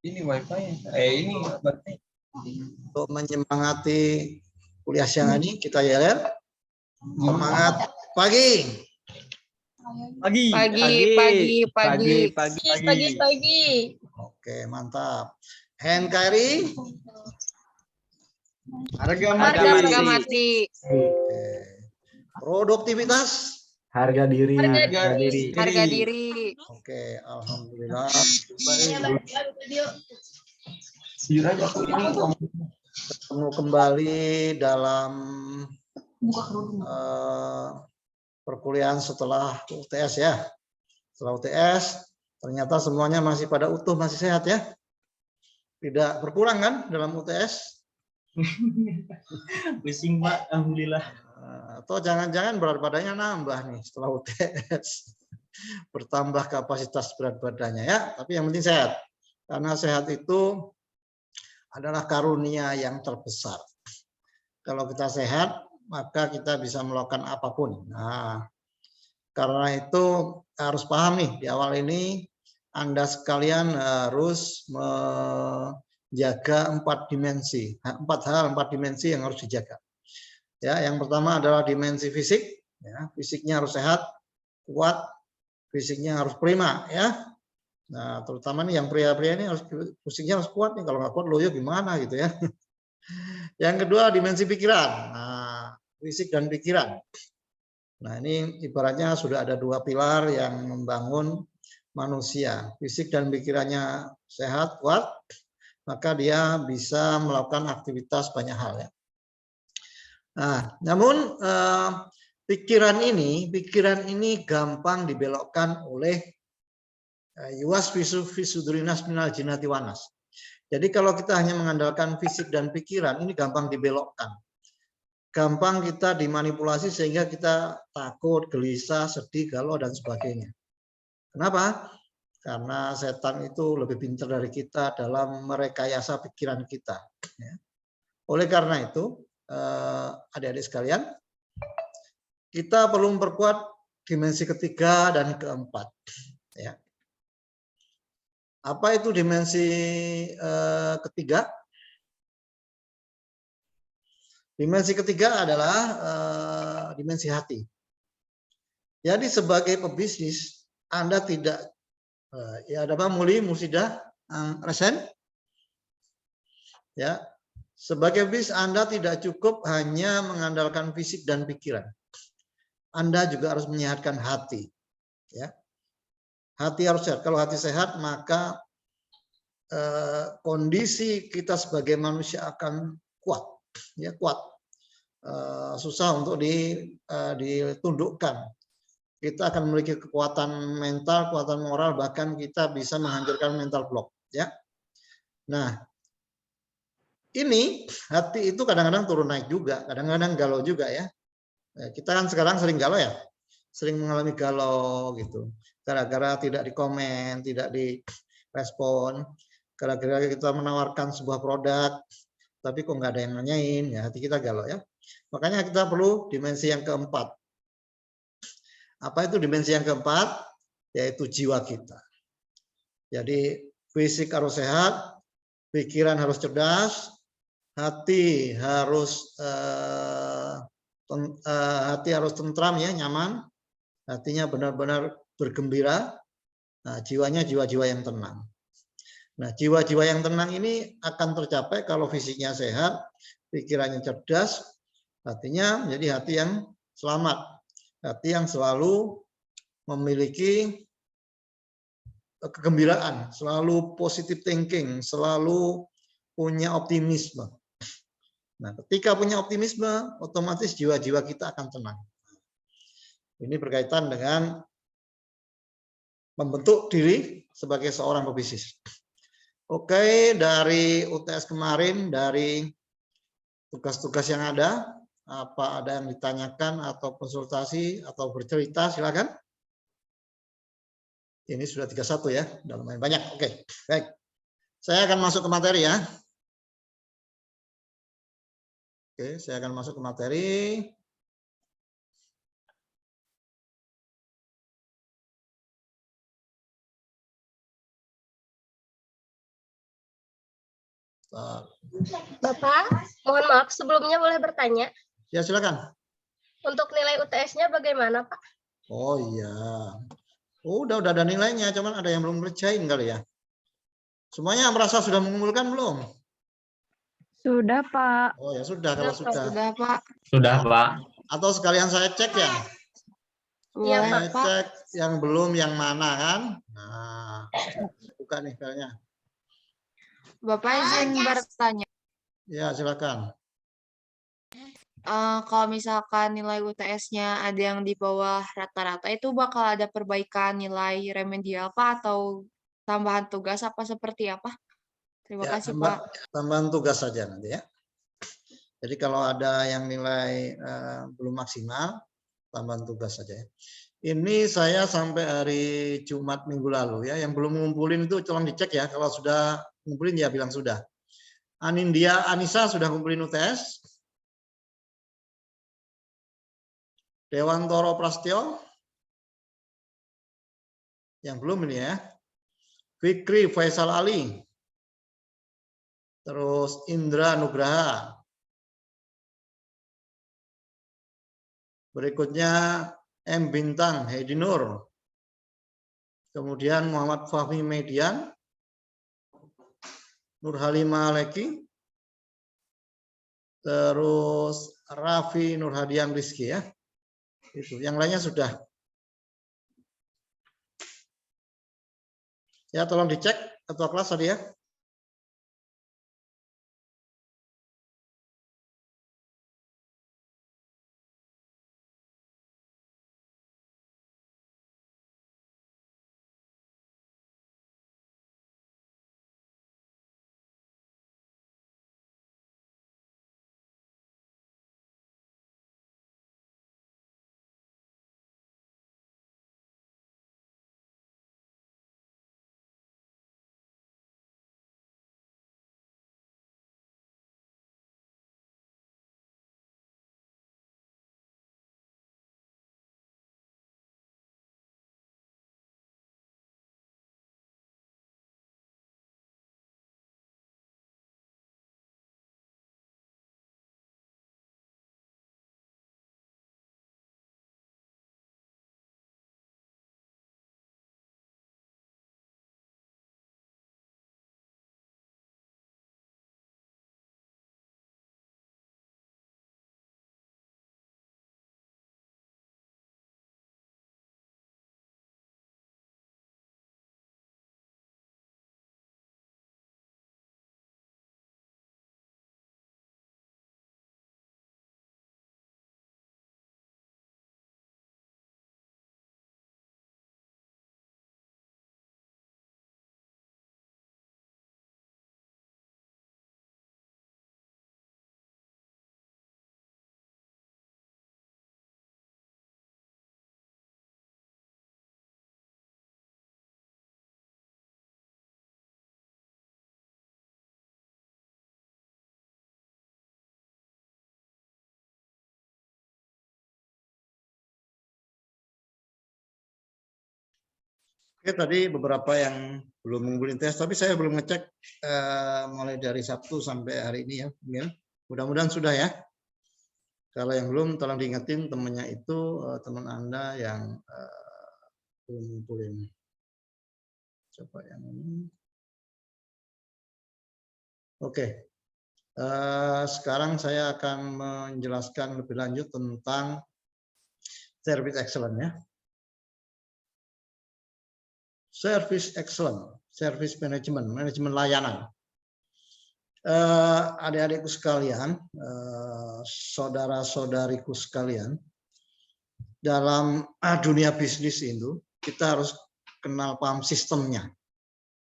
Ini wifi. Ini berarti Untuk menyemangati kuliah siang ini kita yel. Semangat pagi. Pagi. Oke, mantap. NKRI Harga mati. Oke. Produktivitas Harga diri. Harga diri. Oke, alhamdulillah. Ketemu kembali dalam perkuliahan setelah UTS ya. Setelah UTS ternyata semuanya masih pada utuh, masih sehat ya. Tidak berkurang kan dalam UTS? Pusing Pak, alhamdulillah. Atau jangan-jangan berat badannya nambah nih setelah UTS. Bertambah kapasitas berat badannya ya, tapi yang penting sehat. Karena sehat itu adalah karunia yang terbesar. Kalau kita sehat, maka kita bisa melakukan apapun. Nah, karena itu harus paham nih di awal ini Anda sekalian harus menjaga 4 dimensi, 4 dimensi yang harus dijaga. Ya, yang pertama adalah dimensi fisik, ya, fisiknya harus sehat, kuat, fisiknya harus prima, ya. Nah, terutama nih yang pria-pria ini harus fisiknya harus kuat nih, kalau nggak kuat loyo gimana gitu ya. Yang kedua dimensi pikiran, nah, fisik dan pikiran. Nah, ini ibaratnya sudah ada 2 pilar yang membangun manusia, fisik dan pikirannya sehat, kuat, maka dia bisa melakukan aktivitas banyak hal ya. Nah, namun pikiran ini gampang dibelokkan oleh yuwas visudrinas minal jinnati wanas. Jadi kalau kita hanya mengandalkan fisik dan pikiran, ini gampang dibelokkan. Gampang kita dimanipulasi sehingga kita takut, gelisah, sedih, galau, dan sebagainya. Kenapa? Karena setan itu lebih pintar dari kita dalam merekayasa pikiran kita. Oleh karena itu, adik-adik sekalian, kita perlu memperkuat dimensi ketiga dan keempat. Ya. Apa itu dimensi ketiga? Dimensi ketiga adalah dimensi hati. Jadi sebagai pebisnis, Anda tidak, ya ada apa muli musidah resen? Ya, sebagai bisnis Anda tidak cukup hanya mengandalkan fisik dan pikiran. Anda juga harus menyehatkan hati. Ya. Hati harus sehat. Kalau hati sehat, maka kondisi kita sebagai manusia akan kuat. Ya, kuat. Susah untuk ditundukkan. Kita akan memiliki kekuatan mental, kekuatan moral, bahkan kita bisa menghancurkan mental block. Ya. Nah, ini hati itu kadang-kadang turun naik juga, kadang-kadang galau juga ya. Kita kan sekarang sering galau ya, sering mengalami galau gitu. Gara-gara tidak dikomen, tidak direspon, gara-gara kita menawarkan sebuah produk, tapi kok nggak ada yang nanyain, ya hati kita galau ya. Makanya kita perlu dimensi yang keempat. Apa itu dimensi yang keempat? Yaitu jiwa kita. Jadi fisik harus sehat, pikiran harus cerdas, hati harus tentram ya, nyaman, hatinya benar-benar bergembira, nah, jiwanya jiwa-jiwa yang tenang. Nah, jiwa-jiwa yang tenang ini akan tercapai kalau fisiknya sehat, pikirannya cerdas, hatinya menjadi hati yang selamat, hati yang selalu memiliki kegembiraan, selalu positive thinking, selalu punya optimisme. Nah, ketika punya optimisme, otomatis jiwa-jiwa kita akan tenang. Ini berkaitan dengan membentuk diri sebagai seorang pebisnis. Oke, dari UTS kemarin, dari tugas-tugas yang ada, apa ada yang ditanyakan atau konsultasi atau bercerita, silakan. Ini sudah 31 ya, udah lumayan banyak. Oke, baik. Saya akan masuk ke materi ya. Oke, saya akan masuk ke materi. Bapak, mohon maaf sebelumnya boleh bertanya. Ya silakan. Untuk nilai UTS-nya bagaimana, Pak? Oh iya. Oh, udah ada nilainya, cuman ada yang belum ngerjain kali ya. Semuanya merasa sudah mengumpulkan belum? Sudah, Pak. Oh ya sudah kalau sudah. Sudah, Pak. Sudah, Pak. Atau sekalian saya cek ya. Iya, Saya Pak. cek yang belum yang mana kan. Nah, buka nih filenya. Bapak izin bertanya. Ya silakan. Kalau misalkan nilai UTS-nya ada yang di bawah rata-rata, itu bakal ada perbaikan nilai remedial, Pak, atau tambahan tugas apa seperti apa? Terima Ya, kasih, Pak. tambahan tugas saja nanti ya. Jadi kalau ada yang nilai belum maksimal, tambahan tugas saja ya. Ini saya sampai hari Jumat minggu lalu ya. Yang belum ngumpulin itu tolong dicek ya. Kalau sudah ngumpulin ya bilang sudah. Anindya Anissa sudah ngumpulin UTS. Dewantoro Prastyo. Yang belum ini ya. Fikri Faisal Ali. Terus Indra Nugraha. Berikutnya M. Bintang Heidi Nur. Kemudian Muhammad Fahmi Median. Nur Halimah Aleki. Terus Raffi Nur Hadian Rizky ya. Itu. Yang lainnya sudah. Ya tolong dicek ketua kelas tadi ya. Oke, tadi beberapa yang belum ngumpulin tes, tapi saya belum ngecek mulai dari Sabtu sampai hari ini ya. Mudah-mudahan sudah ya. Kalau yang belum, tolong diingetin temannya itu, teman Anda yang belum ngumpulin. Coba yang ini. Oke, sekarang saya akan menjelaskan lebih lanjut tentang service excellence ya. Service excellence, service management, manajemen layanan. Adik-adikku sekalian, saudara-saudariku sekalian, dalam dunia bisnis itu kita harus kenal paham sistemnya,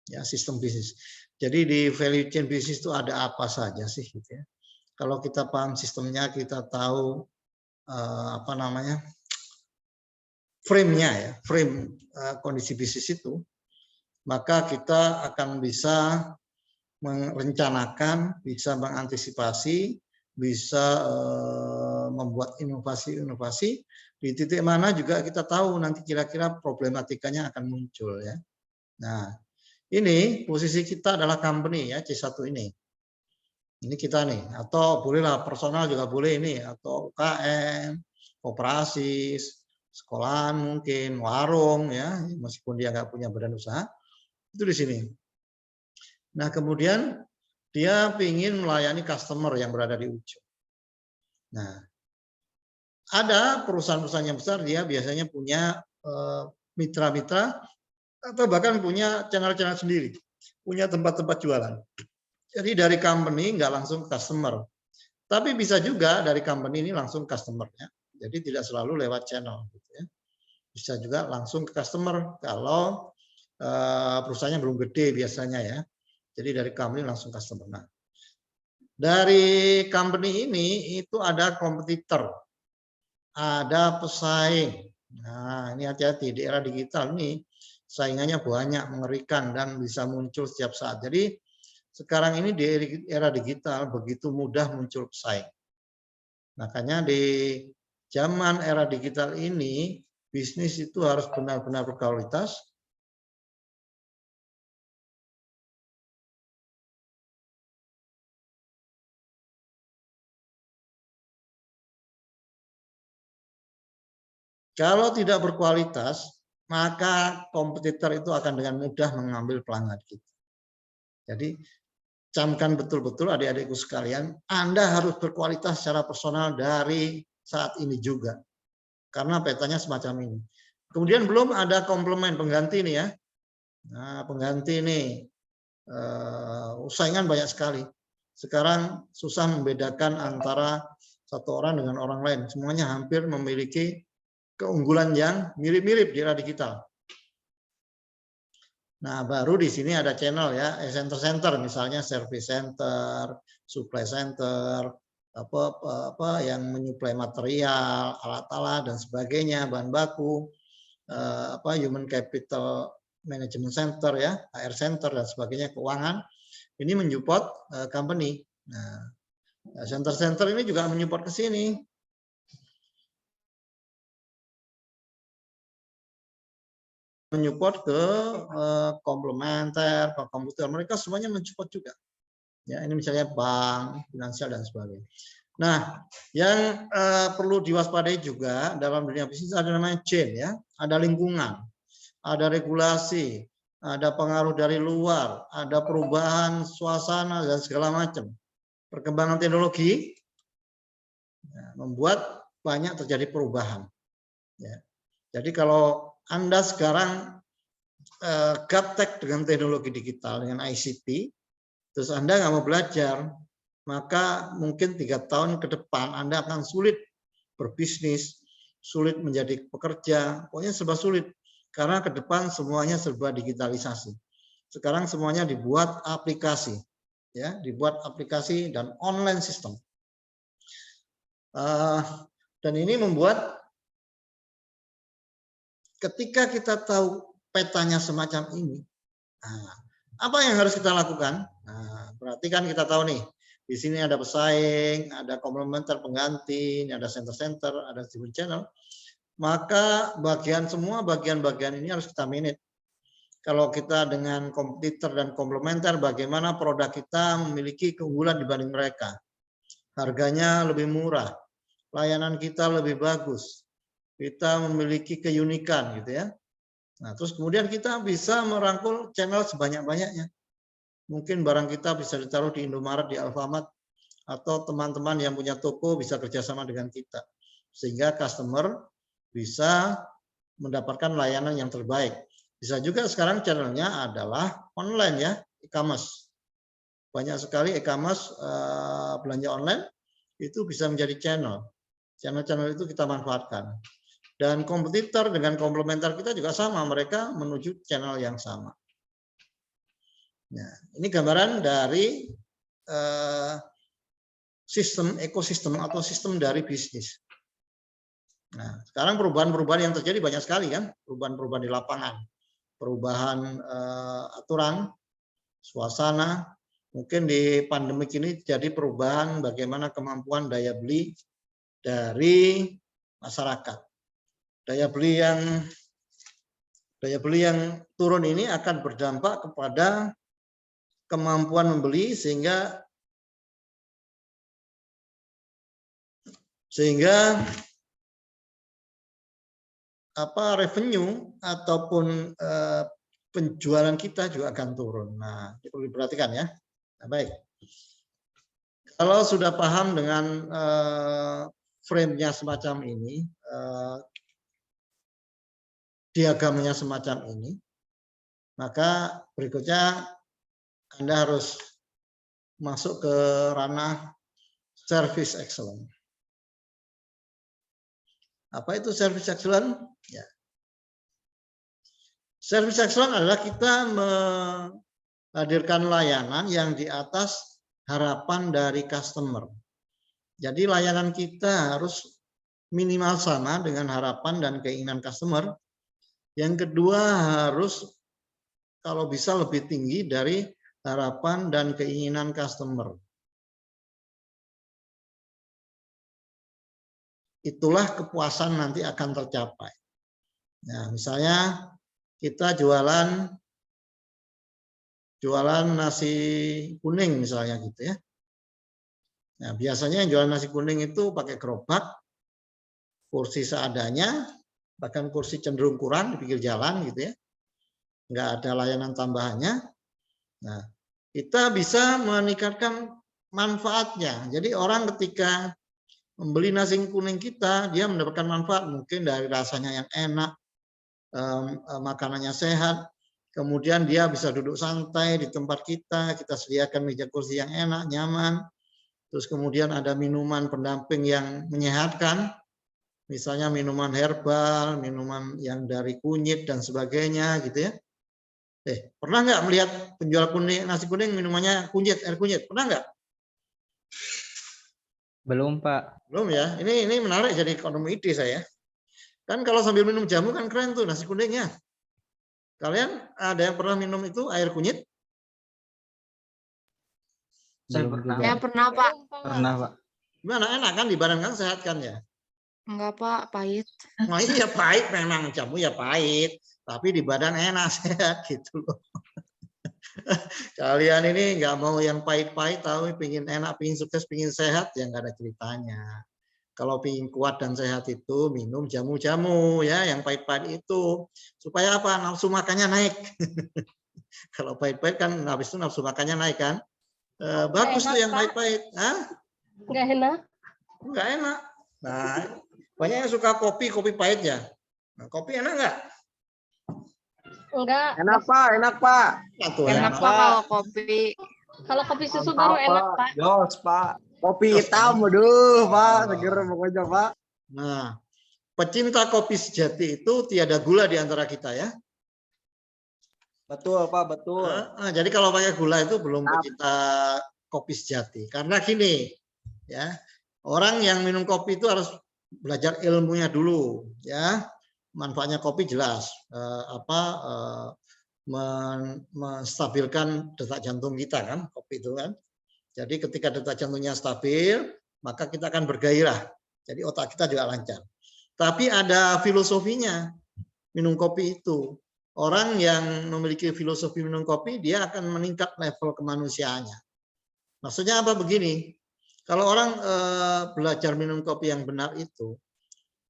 ya sistem bisnis. Jadi di value chain bisnis itu ada apa saja sih, gitu ya. Kalau kita paham sistemnya, kita tahu apa namanya frame-nya ya, frame kondisi bisnis itu, maka kita akan bisa merencanakan, bisa mengantisipasi, bisa membuat inovasi-inovasi di titik mana juga kita tahu nanti kira-kira problematikanya akan muncul ya. Nah, ini posisi kita adalah company ya, C1 ini. Ini kita nih, atau bolehlah personal juga boleh ini, atau UKM, koperasi, sekolahan mungkin, warung ya, meskipun dia nggak punya badan usaha, itu di sini. Nah kemudian dia ingin melayani customer yang berada di ujung. Nah ada perusahaan-perusahaan yang besar dia biasanya punya mitra-mitra atau bahkan punya channel-channel sendiri, punya tempat-tempat jualan. Jadi dari company nggak langsung ke customer, tapi bisa juga dari company ini langsung customer-nya. Jadi tidak selalu lewat channel. Gitu ya. Bisa juga langsung ke customer kalau perusahaannya belum gede biasanya ya. Jadi dari company langsung customer. Nah, dari company ini itu ada kompetitor, ada pesaing. Nah ini hati-hati di era digital ini saingannya banyak, mengerikan dan bisa muncul setiap saat. Jadi sekarang ini di era digital begitu mudah muncul pesaing. Makanya di zaman era digital ini bisnis itu harus benar-benar berkualitas. Kalau tidak berkualitas, maka kompetitor itu akan dengan mudah mengambil pelanggan kita. Jadi camkan betul-betul adik-adikku sekalian, Anda harus berkualitas secara personal dari saat ini juga. Karena petanya semacam ini. Kemudian belum ada komplement pengganti nih ya. Nah, pengganti ini saingan banyak sekali. Sekarang susah membedakan antara satu orang dengan orang lain. Semuanya hampir memiliki keunggulan yang mirip-mirip di era digital. Nah, baru di sini ada channel ya, center-center misalnya service center, supply center, apa yang menyuplai material, alat-alat dan sebagainya, bahan baku, human capital management center ya, HR center dan sebagainya, keuangan. Ini menyupport company. Nah, center-center ini juga menyupport ke sini. Menyupport ke komplementer, ke komputer, mereka semuanya mensupport juga. Ya, ini misalnya bank, finansial dan sebagainya. Nah, yang perlu diwaspadai juga dalam dunia bisnis ada namanya chain ya, ada lingkungan, ada regulasi, ada pengaruh dari luar, ada perubahan suasana dan segala macam. Perkembangan teknologi ya, membuat banyak terjadi perubahan. Ya. Jadi kalau Anda sekarang gaptek dengan teknologi digital, dengan ICT, terus Anda nggak mau belajar, maka mungkin 3 tahun ke depan Anda akan sulit berbisnis, sulit menjadi pekerja, pokoknya serba sulit. Karena ke depan semuanya serba digitalisasi. Sekarang semuanya dibuat aplikasi, ya, dibuat aplikasi dan online system. Dan ini membuat ketika kita tahu petanya semacam ini, nah, apa yang harus kita lakukan? Nah, berarti kan kita tahu nih, di sini ada pesaing, ada komplementer pengganti, ada center-center, ada distribution channel. Maka semua bagian-bagian ini harus kita manage. Kalau kita dengan kompetitor dan komplementer, bagaimana produk kita memiliki keunggulan dibanding mereka. Harganya lebih murah, layanan kita lebih bagus, kita memiliki keunikan gitu ya. Nah, terus kemudian kita bisa merangkul channel sebanyak-banyaknya. Mungkin barang kita bisa ditaruh di Indomaret, di Alfamart, atau teman-teman yang punya toko bisa kerjasama dengan kita. Sehingga customer bisa mendapatkan layanan yang terbaik. Bisa juga sekarang channelnya adalah online ya, e-commerce. Banyak sekali e-commerce belanja online, itu bisa menjadi channel. Channel-channel itu kita manfaatkan. Dan kompetitor dengan komplementer kita juga sama, mereka menuju channel yang sama. Nah, ini gambaran dari sistem ekosistem atau sistem dari bisnis. Nah, sekarang perubahan-perubahan yang terjadi banyak sekali kan, perubahan-perubahan di lapangan, perubahan aturan, suasana. Mungkin di pandemik ini jadi perubahan bagaimana kemampuan daya beli dari masyarakat. Daya beli yang turun ini akan berdampak kepada kemampuan membeli, sehingga Sehingga revenue ataupun penjualan kita juga akan turun. Nah, itu perlu diperhatikan ya. Nah, baik. Kalau sudah paham dengan frame-nya semacam ini, diagramnya semacam ini, maka berikutnya Anda harus masuk ke ranah service excellence. Apa itu service excellence? Ya. Service excellence adalah kita menghadirkan layanan yang di atas harapan dari customer. Jadi layanan kita harus minimal sama dengan harapan dan keinginan customer. Yang kedua harus kalau bisa lebih tinggi dari harapan dan keinginan customer. Itulah kepuasan nanti akan tercapai. Nah, misalnya kita jualan nasi kuning misalnya gitu ya. Nah, biasanya yang jualan nasi kuning itu pakai gerobak, kursi seadanya, bahkan kursi cenderung kurang di pinggir jalan gitu ya. Nggak ada layanan tambahannya. Nah, kita bisa meningkatkan manfaatnya. Jadi orang ketika membeli nasi kuning kita, dia mendapatkan manfaat mungkin dari rasanya yang enak, makanannya sehat, kemudian dia bisa duduk santai di tempat kita sediakan meja kursi yang enak, nyaman, terus kemudian ada minuman pendamping yang menyehatkan, misalnya minuman herbal, minuman yang dari kunyit dan sebagainya gitu ya. Pernah nggak melihat penjual nasi kuning minumannya kunyit, air kunyit? Pernah nggak? Belum, Pak. Belum ya. Ini menarik jadi ekonomi ide saya. Kan kalau sambil minum jamu kan keren tuh nasi kuningnya. Kalian ada yang pernah minum itu air kunyit? Saya Belum pernah. juga. Ya pernah, Pak. Pernah, Pak. Gimana, enak kan di badan kan, sehat kan ya? Enggak, Pak, pahit. Nah iya pahit, memang jamu ya pahit, tapi di badan enak sehat gitu loh. Kalian ini nggak mau yang pahit-pahit, tapi pingin enak, pingin sukses, pingin sehat, ya nggak ada ceritanya. Kalau pingin kuat dan sehat itu minum jamu-jamu ya, yang pahit-pahit itu supaya apa? Nafsu makannya naik. Kalau pahit-pahit kan habis itu nafsu makannya naik kan? Bagus tuh yang pahit-pahit. Nggak enak. Nggak enak. Nah, banyak yang suka kopi pahit ya. Nah, kopi enak nggak? Enggak. Enak Pak, enak Pak. Enak, Pak, kalau kopi. Kalau kopi susu baru enak, Pak. Jos Pak. Kopi hitam, aduh Pak, seger pokoknya Pak. Nah, pecinta kopi sejati itu tiada gula di antara kita ya. Betul Pak, betul. Jadi kalau pakai gula itu belum pecinta kopi sejati. Karena gini, ya orang yang minum kopi itu harus belajar ilmunya dulu, ya. Manfaatnya kopi jelas, menstabilkan detak jantung kita kan, kopi itu kan. Jadi ketika detak jantungnya stabil, maka kita akan bergairah. Jadi otak kita juga lancar. Tapi ada filosofinya minum kopi itu. Orang yang memiliki filosofi minum kopi, dia akan meningkat level kemanusiaannya. Maksudnya apa begini? Kalau orang belajar minum kopi yang benar itu,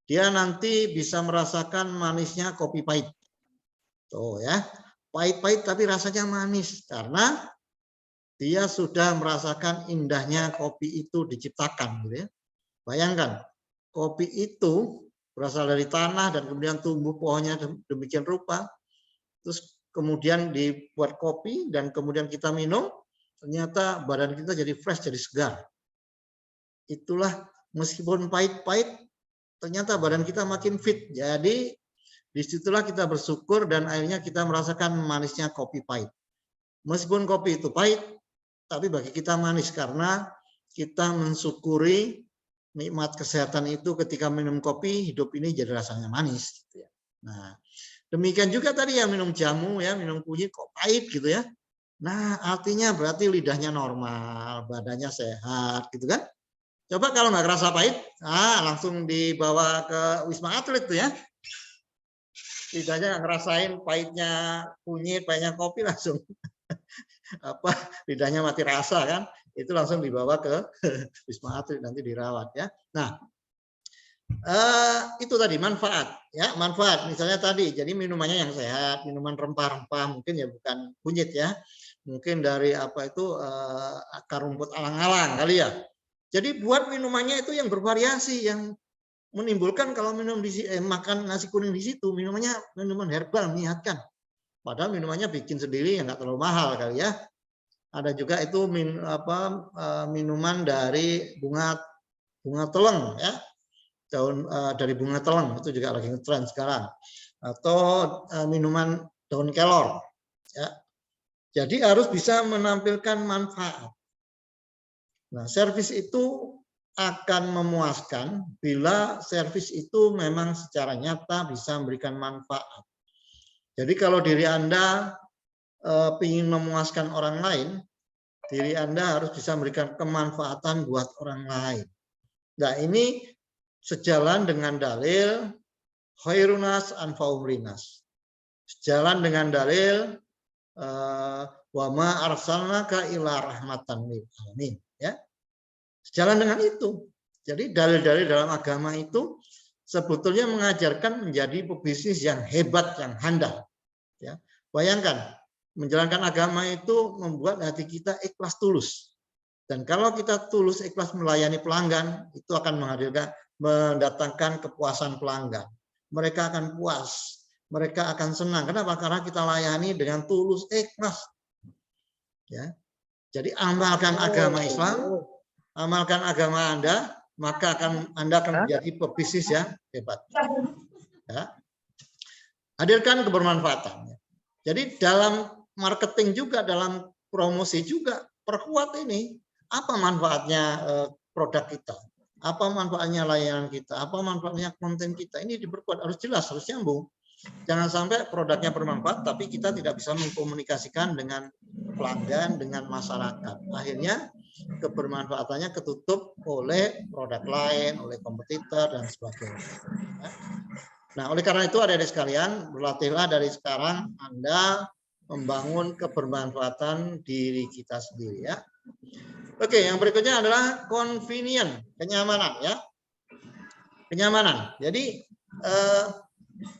dia nanti bisa merasakan manisnya kopi pahit. Tuh ya, pahit-pahit tapi rasanya manis karena dia sudah merasakan indahnya kopi itu diciptakan, gitu ya. Bayangkan, kopi itu berasal dari tanah dan kemudian tumbuh pohonnya demikian rupa. Terus kemudian dibuat kopi dan kemudian kita minum, ternyata badan kita jadi fresh, jadi segar. Itulah meskipun pahit-pahit, ternyata badan kita makin fit. Jadi disitulah kita bersyukur dan akhirnya kita merasakan manisnya kopi pahit. Meskipun kopi itu pahit, tapi bagi kita manis karena kita mensyukuri nikmat kesehatan itu ketika minum kopi, hidup ini jadi rasanya manis. Gitu ya. Nah, demikian juga tadi yang minum jamu ya, minum kunyit kok pahit gitu ya. Nah, artinya berarti lidahnya normal, badannya sehat gitu kan. Coba kalau nggak kerasa pahit, langsung dibawa ke Wisma Atlet tuh ya. Lidahnya nggak ngerasain pahitnya kunyit, pahitnya kopi langsung lidahnya mati rasa kan. Itu langsung dibawa ke Wisma Atlet nanti dirawat ya. Nah, Itu tadi manfaat, ya manfaat. Misalnya tadi, jadi minumannya yang sehat, minuman rempah-rempah, mungkin ya bukan kunyit ya, mungkin dari apa itu akar rumput alang-alang kali ya. Jadi buat minumannya itu yang bervariasi, yang menimbulkan kalau minum makan nasi kuning di situ, minumannya minuman herbal menyehatkan. Padahal minumannya bikin sendiri yang nggak terlalu mahal kali ya. Ada juga itu minuman dari bunga teleng ya. Daun dari bunga teleng itu juga lagi ngetren sekarang, atau minuman daun kelor ya. Jadi harus bisa menampilkan manfaat. Nah, servis itu akan memuaskan bila servis itu memang secara nyata bisa memberikan manfaat. Jadi kalau diri Anda ingin memuaskan orang lain, diri Anda harus bisa memberikan kemanfaatan buat orang lain. Nah, ini sejalan dengan dalil khairunas anfa'um linnas. Sejalan dengan dalil wa ma arsalnaka illa rahmatan lil alamin, ya. Sejalan dengan itu. Jadi dalil-dalil dalam agama itu sebetulnya mengajarkan menjadi pebisnis yang hebat, yang handal, ya. Bayangkan, menjalankan agama itu membuat hati kita ikhlas tulus. Dan kalau kita tulus ikhlas melayani pelanggan, itu akan mendatangkan kepuasan pelanggan. Mereka akan puas, mereka akan senang. Kenapa? Karena kita layani dengan tulus ikhlas. Ya. Jadi amalkan agama Islam, amalkan agama Anda, maka Anda akan menjadi pebisnis yang hebat. Ya. Hadirkan kebermanfaatan. Jadi dalam marketing juga, dalam promosi juga, perkuat ini. Apa manfaatnya produk kita? Apa manfaatnya layanan kita? Apa manfaatnya konten kita? Ini diperkuat, harus jelas, harus nyambung. Jangan sampai produknya bermanfaat, tapi kita tidak bisa mengkomunikasikan dengan pelanggan, dengan masyarakat. Akhirnya kebermanfaatannya ketutup oleh produk lain, oleh kompetitor, dan sebagainya. Nah, oleh karena itu adik-adik sekalian, berlatihlah dari sekarang Anda membangun kebermanfaatan diri kita sendiri, ya. Oke, yang berikutnya adalah convenient, kenyamanan, ya. Kenyamanan. Jadi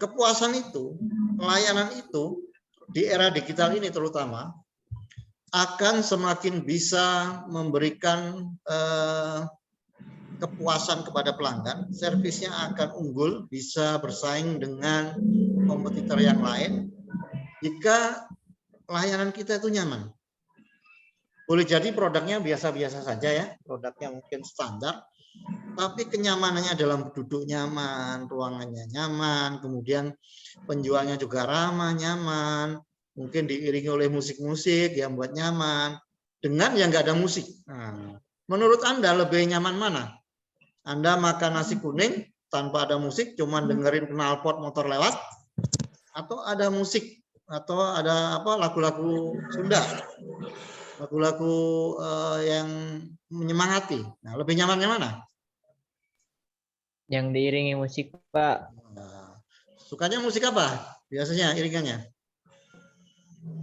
kepuasan itu, layanan itu di era digital ini terutama akan semakin bisa memberikan kepuasan kepada pelanggan, servisnya akan unggul, bisa bersaing dengan kompetitor yang lain jika layanan kita itu nyaman. Boleh jadi produknya biasa-biasa saja ya, produknya mungkin standar, tapi kenyamanannya dalam duduk nyaman, ruangannya nyaman, kemudian penjualnya juga ramah, nyaman, mungkin diiringi oleh musik-musik yang buat nyaman, dengan yang nggak ada musik. Nah, menurut Anda lebih nyaman mana? Anda makan nasi kuning tanpa ada musik, cuman dengerin knalpot motor lewat, atau ada musik, atau ada apa lagu-lagu Sunda, lagu-lagu yang menyemangati. Nah, lebih nyamannya mana? Yang diiringi musik, Pak. Nah, sukanya musik apa? Biasanya iringannya?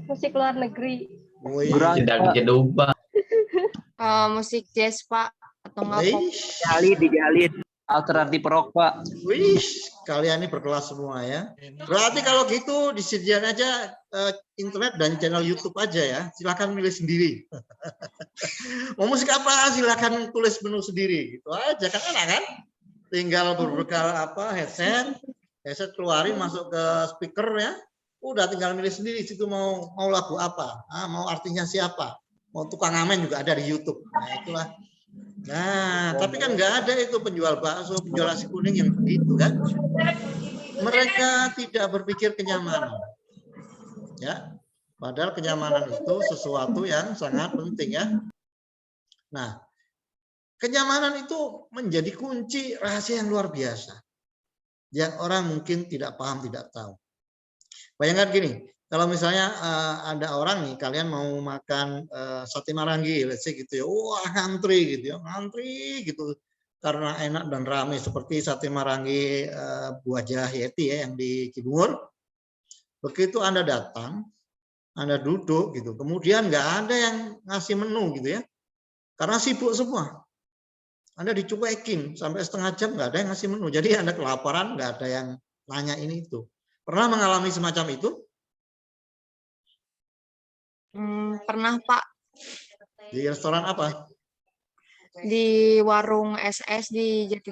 Musik luar negeri. Jedug, Pak. Musik jazz, Pak, atau nggak pop. Dijalin. Alternatif rock, Pak. Wih, kalian ini berkelas semua ya. Berarti kalau gitu disediakan aja internet dan channel YouTube aja ya. Silakan milih sendiri. Mau musik apa? Silakan tulis menu sendiri. Gitu aja kan enak kan? Tinggal berbekal apa headset keluarin masuk ke speaker ya. Udah tinggal milih sendiri situ mau lagu apa, mau artinya siapa, mau tukang ngamen juga ada di YouTube. Nah itulah. Nah tapi kan nggak ada itu penjual bakso, penjual nasi kuning yang begitu kan. Mereka tidak berpikir kenyamanan. Ya, padahal kenyamanan itu sesuatu yang sangat penting ya. Nah, kenyamanan itu menjadi kunci rahasia yang luar biasa. Yang orang mungkin tidak paham, tidak tahu. Bayangkan gini, kalau misalnya ada orang nih, kalian mau makan sate marangi, let's say gitu ya, wah ngantri gitu ya, ngantri gitu, karena enak dan ramai seperti sate marangi Buah Yeti ya yang di Cibungur. Begitu Anda datang, Anda duduk gitu, kemudian nggak ada yang ngasih menu gitu ya, karena sibuk semua. Anda dicuekin sampai setengah jam nggak ada yang ngasih menu. Jadi Anda kelaparan, nggak ada yang nanya ini itu. Pernah mengalami semacam itu? Pernah Pak, Di restoran apa? di warung SS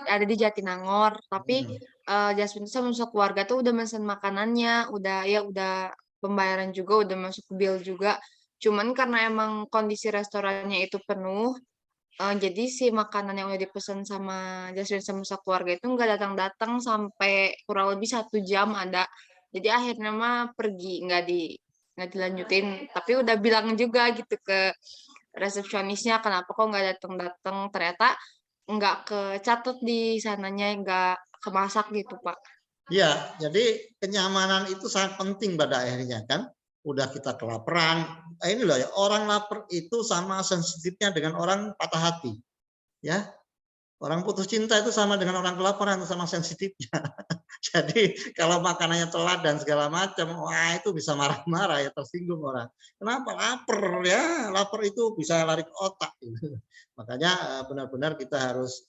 ada di Jatinangor, tapi Jasmine tuh sama keluarga tuh udah mesen makanannya, udah pembayaran juga, udah masuk bill juga. Cuman karena emang kondisi restorannya itu penuh, jadi si makanan yang udah dipesan sama Jasmine sama keluarga itu nggak datang-datang sampai kurang lebih 1 jam ada. Jadi akhirnya mah pergi, nggak dilanjutin. Tapi udah bilang juga gitu ke resepsionisnya, kenapa kok nggak datang-datang? Ternyata nggak kecatat di sananya, nggak kemasak gitu, Pak. Ya, jadi kenyamanan itu sangat penting pada akhirnya kan. Udah kita kelaparan, ini loh ya, orang lapar itu sama sensitifnya dengan orang patah hati. Ya, orang putus cinta itu sama dengan orang kelaparan, sama sensitifnya. Jadi kalau makanannya telat dan segala macam, wah itu bisa marah-marah ya, tersinggung orang. Kenapa lapar ya? Lapar itu bisa lari ke otak. Makanya benar-benar kita harus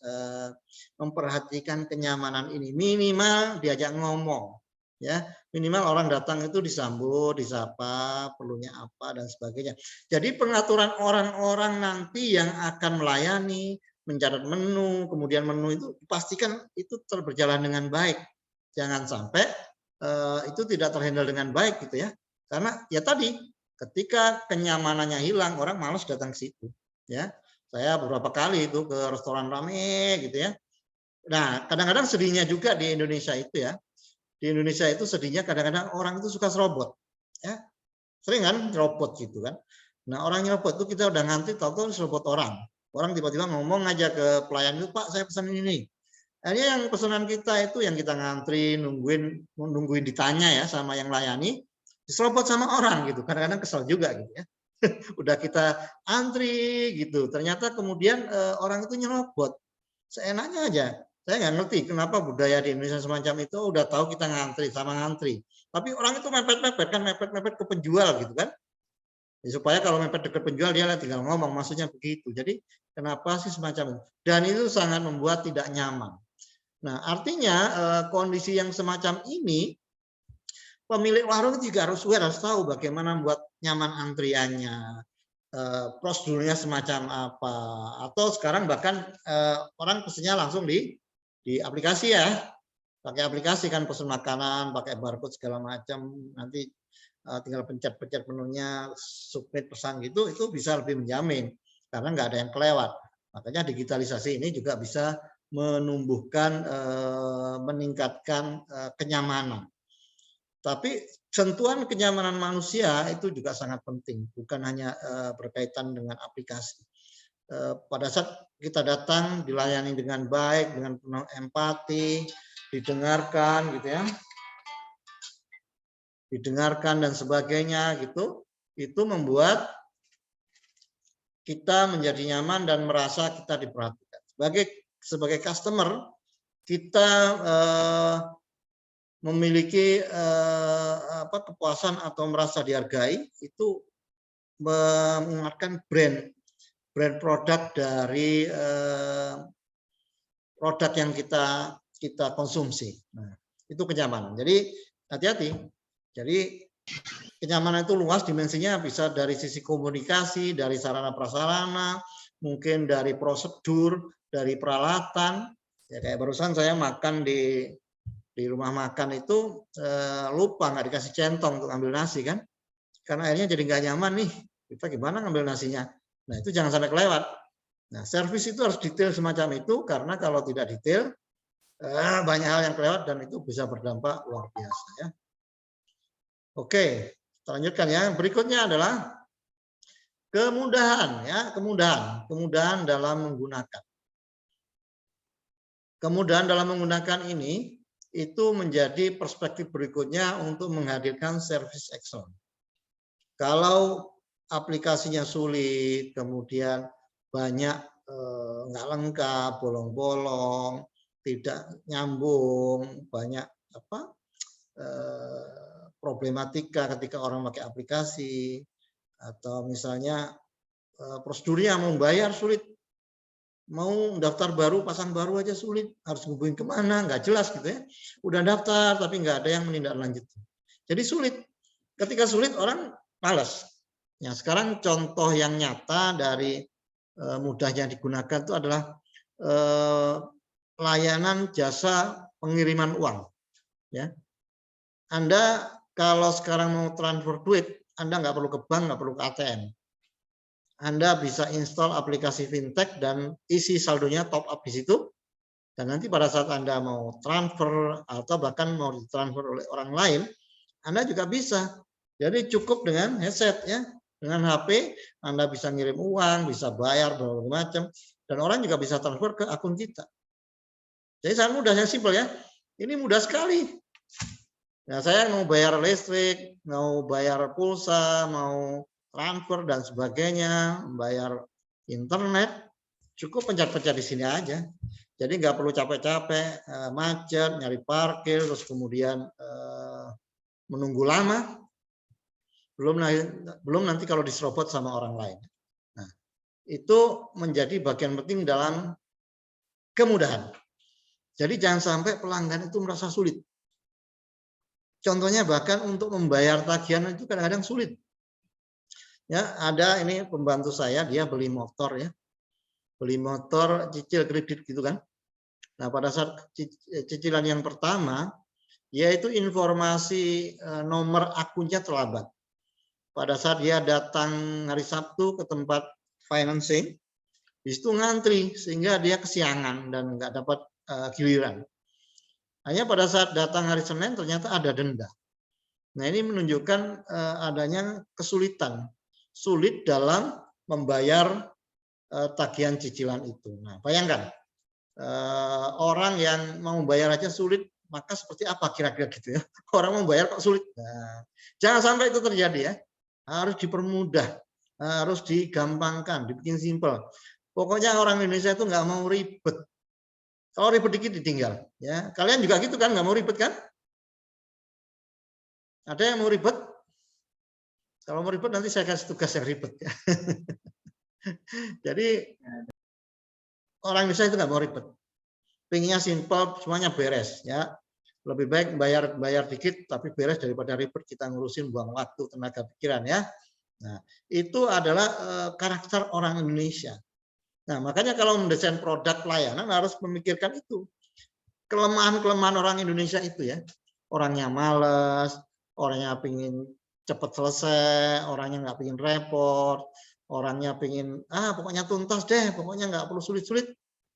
memperhatikan kenyamanan ini. Minimal diajak ngomong, ya. Minimal orang datang itu disambut, disapa, perlunya apa dan sebagainya. Jadi pengaturan orang-orang nanti yang akan melayani, mencatat menu, kemudian menu itu pastikan itu berjalan dengan baik. Jangan sampai itu tidak terhandle dengan baik gitu ya. Karena ya tadi ketika kenyamanannya hilang, orang malas datang ke situ. Ya, saya beberapa kali itu ke restoran rame gitu ya. Nah, kadang-kadang sedihnya juga di Indonesia itu ya. Di Indonesia itu sedihnya kadang-kadang orang itu suka serobot. Ya, sering kan nyerobot gitu kan. Nah, orang nyerobot itu kita udah ngantri, tahu-tahu serobot orang. Orang tiba-tiba ngomong aja ke pelayan itu, Pak, saya pesan ini. Akhirnya yang pesanan kita itu yang kita ngantri, nungguin ditanya ya sama yang layani, diserobot sama orang gitu. Kadang-kadang kesel juga gitu ya. Udah kita antri gitu, ternyata kemudian orang itu nyerobot. Seenaknya aja. Saya nggak ngerti kenapa budaya di Indonesia semacam itu, udah tahu kita ngantri sama ngantri. Tapi orang itu mepet-mepet kan, mepet-mepet ke penjual gitu kan. Ya, supaya kalau mepet dekat penjual dia tinggal ngomong, maksudnya begitu. Jadi kenapa sih semacam itu? Dan itu sangat membuat tidak nyaman. Nah, artinya kondisi yang semacam ini, pemilik warung juga harus tahu bagaimana membuat nyaman antriannya, prosedurnya semacam apa. Atau sekarang bahkan orang pesennya langsung di aplikasi ya, pakai aplikasi kan, pesen makanan, pakai barcode segala macam, nanti tinggal pencet-pencet menunya, submit pesan gitu, itu bisa lebih menjamin karena nggak ada yang kelewat. Makanya digitalisasi ini juga bisa menumbuhkan, meningkatkan kenyamanan. Tapi sentuhan kenyamanan manusia itu juga sangat penting, bukan hanya berkaitan dengan aplikasi. Pada saat kita datang dilayani dengan baik, dengan penuh empati, didengarkan gitu ya, didengarkan dan sebagainya gitu, itu membuat kita menjadi nyaman dan merasa kita diperhatikan. Sebagai customer, kita memiliki kepuasan atau merasa dihargai, itu menguatkan brand produk dari produk yang kita konsumsi. Nah, itu kenyamanan. Jadi hati-hati. Jadi kenyamanan itu luas dimensinya, bisa dari sisi komunikasi, dari sarana prasarana, mungkin dari prosedur, dari peralatan. Ya kayak barusan saya makan di rumah makan itu lupa nggak dikasih centong untuk ambil nasi kan, karena akhirnya jadi nggak nyaman nih, kita gimana ngambil nasinya. Nah itu jangan sampai kelewat. Nah servis itu harus detail semacam itu, karena kalau tidak detail banyak hal yang kelewat dan itu bisa berdampak luar biasa ya. Oke, kita lanjutkan ya. Berikutnya adalah kemudahan ya, kemudahan dalam menggunakan. Kemudahan dalam menggunakan ini itu menjadi perspektif berikutnya untuk menghadirkan service excellence. Kalau aplikasinya sulit, kemudian banyak nggak lengkap, bolong-bolong, tidak nyambung, banyak problematika ketika orang pakai aplikasi, atau misalnya prosedurnya mau bayar sulit, mau daftar baru, pasang baru aja sulit, harus hubungin kemana, nggak jelas gitu ya. Udah daftar tapi nggak ada yang menindaklanjuti. Jadi sulit. Ketika sulit orang malas. Ya, sekarang contoh yang nyata dari mudahnya digunakan itu adalah layanan jasa pengiriman uang. Ya, Anda kalau sekarang mau transfer duit, Anda nggak perlu ke bank, nggak perlu ke ATM. Anda bisa install aplikasi fintech dan isi saldonya top up di situ. Dan nanti pada saat Anda mau transfer atau bahkan mau ditransfer oleh orang lain, Anda juga bisa. Jadi cukup dengan headset ya, dengan HP Anda bisa ngirim uang, bisa bayar berbagai macam, dan orang juga bisa transfer ke akun kita. Jadi sangat mudah, yang simpel ya. Ini mudah sekali. Nah, saya mau bayar listrik, mau bayar pulsa, mau transfer dan sebagainya, bayar internet, cukup pencet-pencet di sini aja. Jadi nggak perlu capek-capek, macet, nyari parkir, terus kemudian menunggu lama. Belum nanti kalau diserobot sama orang lain. Nah, itu menjadi bagian penting dalam kemudahan. Jadi jangan sampai pelanggan itu merasa sulit. Contohnya bahkan untuk membayar tagihan itu kadang-kadang sulit. Ya, ada ini pembantu saya, dia beli motor ya. Beli motor cicil kredit gitu kan. Nah, pada saat cicilan yang pertama, yaitu informasi nomor akunnya terlambat. Pada saat dia datang hari Sabtu ke tempat financing, di situ ngantri sehingga dia kesiangan dan nggak dapat giliran. Hanya pada saat datang hari Senin ternyata ada denda. Nah, ini menunjukkan adanya kesulitan, sulit dalam membayar tagihan cicilan itu. Nah, bayangkan orang yang mau bayar aja sulit, maka seperti apa kira-kira gitu ya? Orang mau bayar kok sulit. Nah, jangan sampai itu terjadi ya. Harus dipermudah, harus digampangkan, dibikin simpel. Pokoknya orang Indonesia itu nggak mau ribet. Kalau ribet dikit ditinggal. Ya, kalian juga gitu kan, nggak mau ribet kan? Ada yang mau ribet? Kalau mau ribet nanti saya kasih tugas yang ribet. Ya. Jadi orang Indonesia itu nggak mau ribet. Pengennya simpel, semuanya beres. Ya, lebih baik bayar dikit tapi beres daripada ribet kita ngurusin buang waktu, tenaga pikiran ya. Nah, itu adalah karakter orang Indonesia. Nah, makanya kalau mendesain produk layanan harus memikirkan itu. Kelemahan-kelemahan orang Indonesia itu ya. Orangnya malas, orangnya pengen cepat selesai, orangnya nggak pengen repot, orangnya pengen pokoknya tuntas deh, pokoknya nggak perlu sulit-sulit.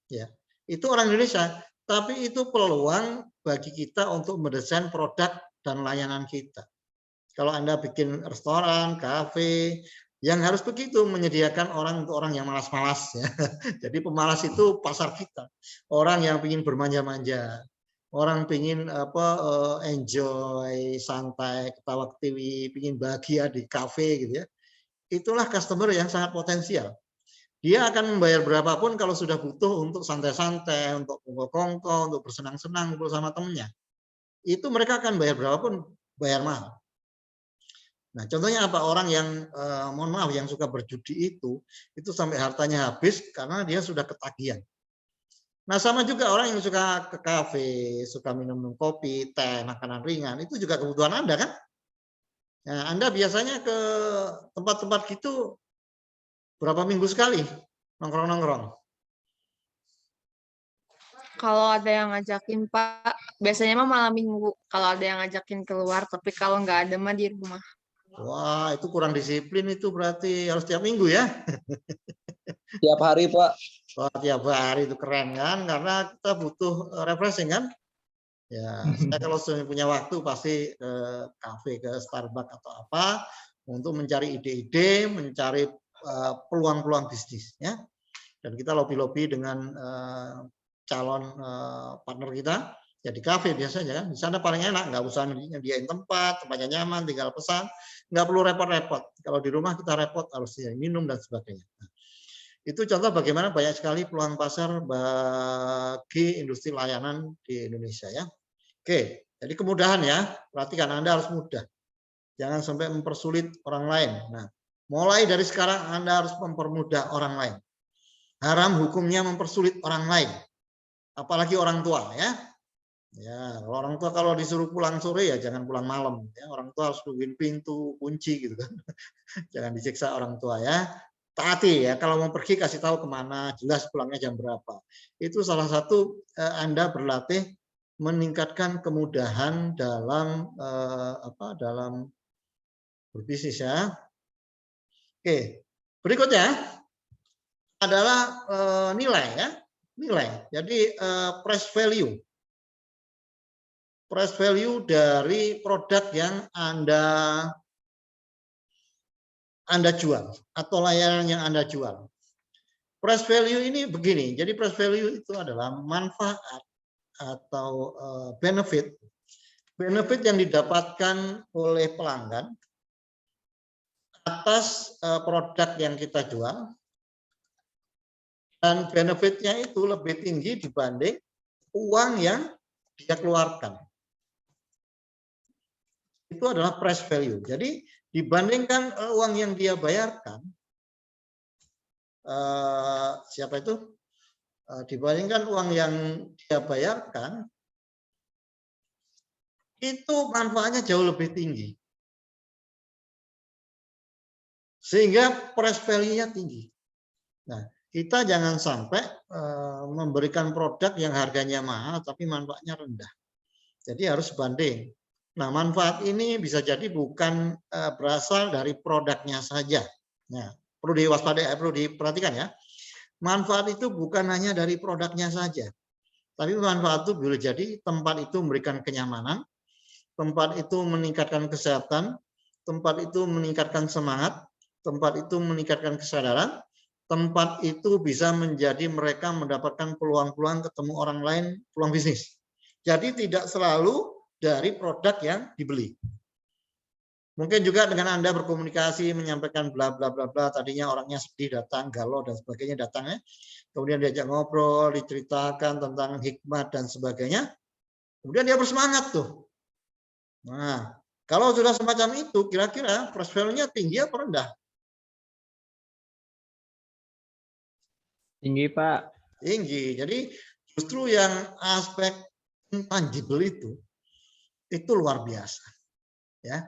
Ya, itu orang Indonesia. Tapi itu peluang bagi kita untuk mendesain produk dan layanan kita. Kalau Anda bikin restoran, kafe, yang harus begitu menyediakan orang untuk orang yang malas-malas ya. Jadi pemalas itu pasar kita. Orang yang ingin bermanja-manja, orang ingin enjoy, santai, ketawa ketiwi, ingin bahagia di kafe gitu ya. Itulah customer yang sangat potensial. Dia akan membayar berapapun kalau sudah butuh untuk santai-santai, untuk kongko-kongko, untuk bersenang-senang bersama temennya. Itu mereka akan bayar berapapun, bayar mahal. Nah, contohnya apa? Orang yang mohon maaf yang suka berjudi itu sampai hartanya habis karena dia sudah ketagihan. Nah, sama juga orang yang suka ke kafe, suka minum kopi, teh, makanan ringan, itu juga kebutuhan Anda kan? Nah, Anda biasanya ke tempat-tempat gitu berapa minggu sekali nongkrong-nongkrong? Kalau ada yang ngajakin Pak, biasanya mah malam minggu. Kalau ada yang ngajakin keluar, tapi kalau nggak ada mah di rumah. Wah, itu kurang disiplin itu berarti harus tiap minggu ya? Tiap hari, Pak. Wah, tiap hari itu keren kan? Karena kita butuh refreshing kan? Ya, saya kalau punya waktu pasti ke kafe, ke Starbucks atau apa untuk mencari ide-ide, mencari peluang-peluang bisnis ya. Dan kita lobby-lobby dengan calon partner kita ya di kafe biasanya kan, di sana paling enak, nggak usah nyediain tempat, tempatnya nyaman, tinggal pesan, nggak perlu repot-repot. Kalau di rumah kita repot harus minum dan sebagainya. Nah, itu contoh bagaimana banyak sekali peluang pasar bagi industri layanan di Indonesia ya. Oke, jadi kemudahan ya, perhatikan Anda harus mudah, jangan sampai mempersulit orang lain. Nah, mulai dari sekarang Anda harus mempermudah orang lain. Haram hukumnya mempersulit orang lain, apalagi orang tua ya. Ya, orang tua kalau disuruh pulang sore ya jangan pulang malam ya. Orang tua harus nungguin pintu, kunci gitu kan. Jangan disiksa orang tua ya. Taati ya, kalau mau pergi kasih tahu kemana, jelas pulangnya jam berapa. Itu salah satu Anda berlatih meningkatkan kemudahan dalam dalam berbisnis ya. Oke, berikutnya adalah nilai ya, nilai. Jadi price value. Price value dari produk yang Anda jual atau layanan yang Anda jual. Price value ini begini, jadi price value itu adalah manfaat atau benefit yang didapatkan oleh pelanggan atas produk yang kita jual, dan benefitnya itu lebih tinggi dibanding uang yang dia keluarkan. Itu adalah price value. Jadi dibandingkan uang yang dia bayarkan, siapa itu? Dibandingkan uang yang dia bayarkan, itu manfaatnya jauh lebih tinggi. Sehingga price value-nya tinggi. Nah, kita jangan sampai memberikan produk yang harganya mahal tapi manfaatnya rendah. Jadi harus banding. Nah, manfaat ini bisa jadi bukan berasal dari produknya saja. Nah, perlu diwaspadai, perlu diperhatikan ya. Manfaat itu bukan hanya dari produknya saja. Tapi manfaat itu boleh jadi tempat itu memberikan kenyamanan, tempat itu meningkatkan kesehatan, tempat itu meningkatkan semangat, tempat itu meningkatkan kesadaran, tempat itu bisa menjadi mereka mendapatkan peluang-peluang ketemu orang lain, peluang bisnis. Jadi tidak selalu dari produk yang dibeli. Mungkin juga dengan Anda berkomunikasi, menyampaikan bla bla bla bla, tadinya orangnya sedih datang, galau dan sebagainya datangnya, kemudian diajak ngobrol, diceritakan tentang hikmat dan sebagainya, kemudian dia bersemangat tuh. Nah, kalau sudah semacam itu, kira-kira price value-nya tinggi apa rendah? Tinggi, Pak. Tinggi. Jadi justru yang aspek intangible itu luar biasa ya.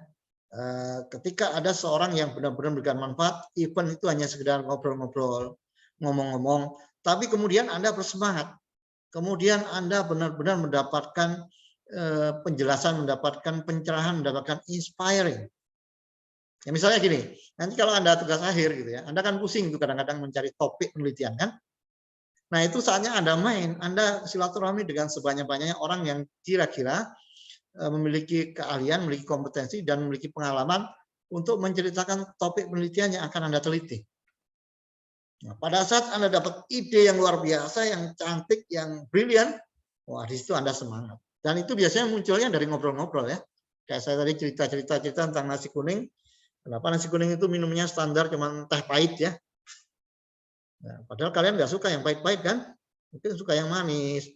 Ketika ada seorang yang benar-benar memberikan manfaat, even itu hanya sekedar ngobrol-ngobrol, ngomong-ngomong, tapi kemudian Anda bersemangat, kemudian Anda benar-benar mendapatkan penjelasan, mendapatkan pencerahan, mendapatkan inspiring. Ya, misalnya gini, nanti kalau Anda tugas akhir gitu ya, Anda kan pusing tuh kadang-kadang mencari topik penelitian kan. Nah, itu saatnya Anda main, Anda silaturahmi dengan sebanyak-banyaknya orang yang kira-kira memiliki keahlian, memiliki kompetensi, dan memiliki pengalaman untuk menceritakan topik penelitian yang akan Anda teliti. Nah, pada saat Anda dapat ide yang luar biasa, yang cantik, yang brilian, wah di situ Anda semangat. Dan itu biasanya munculnya dari ngobrol-ngobrol ya. Kayak saya tadi cerita tentang nasi kuning. Kenapa nasi kuning itu minumnya standar cuma teh pahit ya. Nah, padahal kalian nggak suka yang pahit-pahit kan? Mungkin suka yang manis.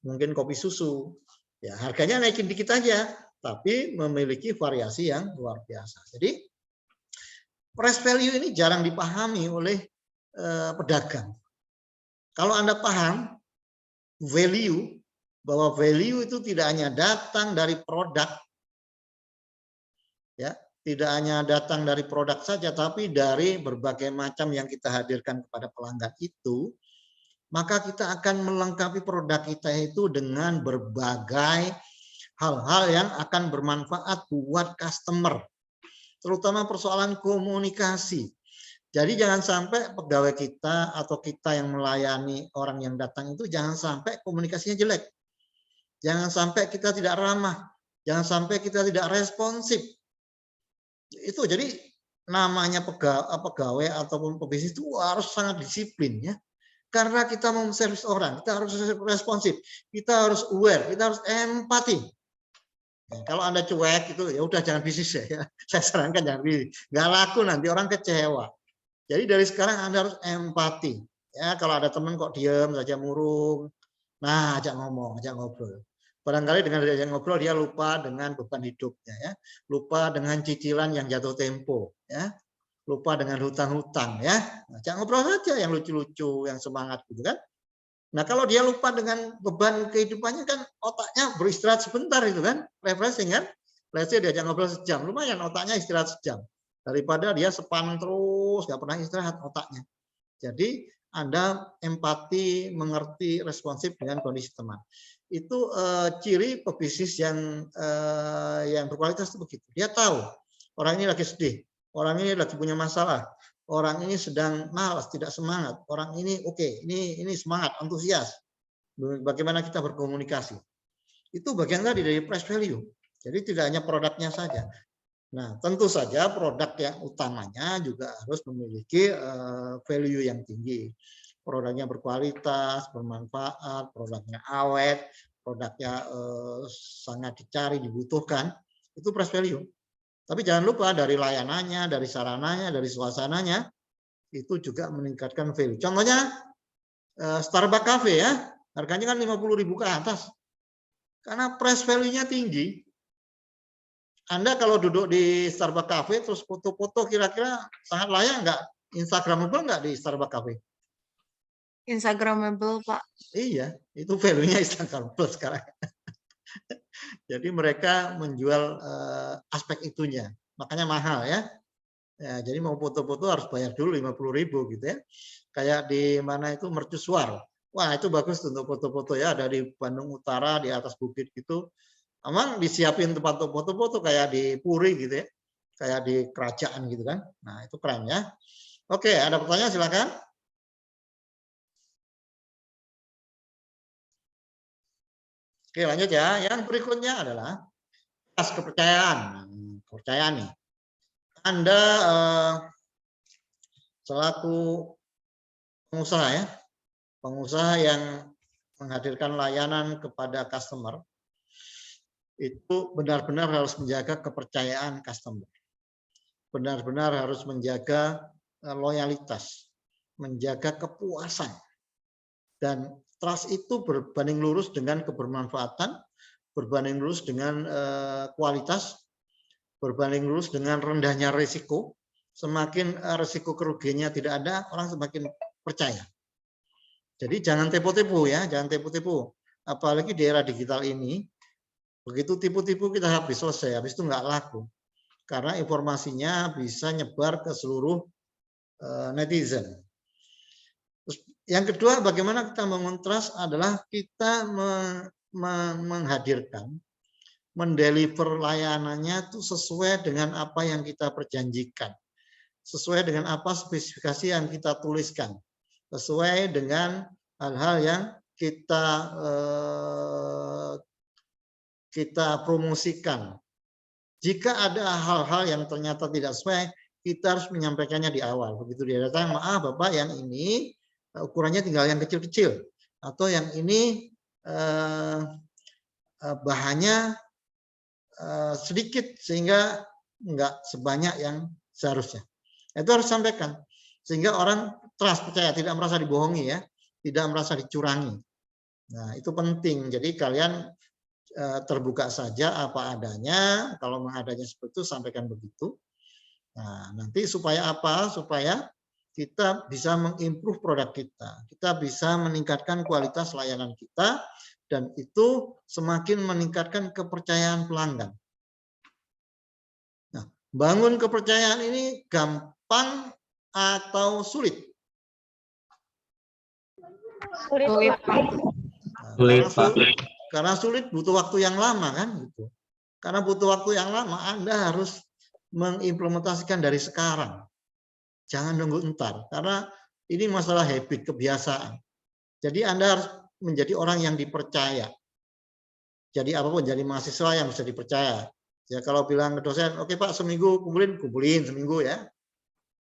Mungkin kopi susu. Ya, harganya naikin dikit aja, tapi memiliki variasi yang luar biasa. Jadi price value ini jarang dipahami oleh pedagang. Kalau Anda paham value, bahwa value itu tidak hanya datang dari produk, ya, tidak hanya datang dari produk saja, tapi dari berbagai macam yang kita hadirkan kepada pelanggan itu, maka kita akan melengkapi produk kita itu dengan berbagai hal-hal yang akan bermanfaat buat customer. Terutama persoalan komunikasi. Jadi jangan sampai pegawai kita atau kita yang melayani orang yang datang itu jangan sampai komunikasinya jelek. Jangan sampai kita tidak ramah. Jangan sampai kita tidak responsif. Itu jadi namanya pegawai ataupun pebisnis itu harus sangat disiplin ya. Karena kita mau servis orang, kita harus responsif, kita harus aware, kita harus empati. Nah, kalau Anda cuek itu ya udah jangan bisnis ya. Saya sarankan jangan bisnis. Nggak laku nanti orang kecewa. Jadi dari sekarang Anda harus empati. Ya, kalau ada teman kok diem saja murung, nah ajak ngomong, ajak ngobrol. Barangkali dengan diajak ngobrol dia lupa dengan beban hidupnya ya, lupa dengan cicilan yang jatuh tempo ya. lupa dengan hutang-hutang ya. Nah, jangan ngobrol saja yang lucu-lucu, yang semangat gitu kan. Nah, kalau dia lupa dengan beban kehidupannya kan otaknya beristirahat sebentar itu kan, refreshing kan. Let's say diajak ngobrol sejam, lumayan otaknya istirahat sejam. Daripada dia sepan terus, nggak pernah istirahat otaknya. Jadi Anda empati, mengerti, responsif dengan kondisi teman. Itu ciri pebisnis yang berkualitas itu begitu. Dia tahu orang ini lagi sedih, orang ini lagi punya masalah, orang ini sedang malas, tidak semangat, orang ini oke, ini semangat, antusias. Bagaimana kita berkomunikasi. Itu bagian tadi dari price value. Jadi tidak hanya produknya saja. Nah, tentu saja produk yang utamanya juga harus memiliki value yang tinggi. Produknya berkualitas, bermanfaat, produknya awet, produknya sangat dicari, dibutuhkan. Itu price value. Tapi jangan lupa dari layanannya, dari sarananya, dari suasananya, itu juga meningkatkan value. Contohnya Starbucks Cafe ya, harganya kan 50.000 ke atas. Karena price value-nya tinggi. Anda kalau duduk di Starbucks Cafe, terus foto-foto kira-kira sangat layak nggak? Instagramable nggak di Starbucks Cafe? Instagramable, Pak. Iya, itu value-nya Instagramable sekarang. Jadi mereka menjual aspek itunya, makanya mahal ya. Ya, jadi mau foto-foto harus bayar dulu 50.000 gitu ya. Kayak di mana itu Mercusuar. Wah itu bagus untuk foto-foto ya. Ada di Bandung Utara di atas bukit gitu. Emang disiapin tempat untuk foto-foto kayak di Puri gitu ya. Kayak di kerajaan gitu kan. Nah itu keren ya. Oke ada pertanyaan silakan. Oke lanjut ya. Yang berikutnya adalah kepercayaan. Kepercayaan nih. Anda selaku pengusaha ya, pengusaha yang menghadirkan layanan kepada customer, itu benar-benar harus menjaga kepercayaan customer. Benar-benar harus menjaga loyalitas, menjaga kepuasan. Dan trust itu berbanding lurus dengan kebermanfaatan, berbanding lurus dengan kualitas, berbanding lurus dengan rendahnya risiko. Semakin risiko kerugiannya tidak ada, orang semakin percaya. Jadi jangan tipu-tipu ya, jangan tipu-tipu. Apalagi di era digital ini, begitu tipu-tipu kita habis selesai, habis itu nggak laku. Karena informasinya bisa nyebar ke seluruh netizen. Terus, yang kedua, bagaimana kita membangun trust adalah kita menghadirkan, mendeliver layanannya itu sesuai dengan apa yang kita perjanjikan. Sesuai dengan apa spesifikasi yang kita tuliskan, sesuai dengan hal-hal yang kita promosikan. Jika ada hal-hal yang ternyata tidak sesuai, kita harus menyampaikannya di awal. Begitu dia datang, maaf Bapak, yang ini ukurannya tinggal yang kecil-kecil, atau yang ini bahannya sedikit sehingga enggak sebanyak yang seharusnya. Itu harus sampaikan sehingga orang trust, percaya, tidak merasa dibohongi ya, tidak merasa dicurangi. Nah itu penting. Jadi kalian terbuka saja apa adanya. Kalau adanya seperti itu sampaikan begitu. Nah nanti supaya apa? Supaya kita bisa mengimprove produk kita, kita bisa meningkatkan kualitas layanan kita, dan itu semakin meningkatkan kepercayaan pelanggan. Nah, bangun kepercayaan ini gampang atau sulit? Sulit, Pak. Sulit, Pak. Karena sulit butuh waktu yang lama kan gitu. Karena butuh waktu yang lama, Anda harus mengimplementasikan dari sekarang. Jangan nunggu entar, karena ini masalah habit, kebiasaan. Jadi Anda harus menjadi orang yang dipercaya. Jadi apapun, jadi mahasiswa yang bisa dipercaya. Ya kalau bilang ke dosen, oke Pak seminggu kumpulin seminggu ya.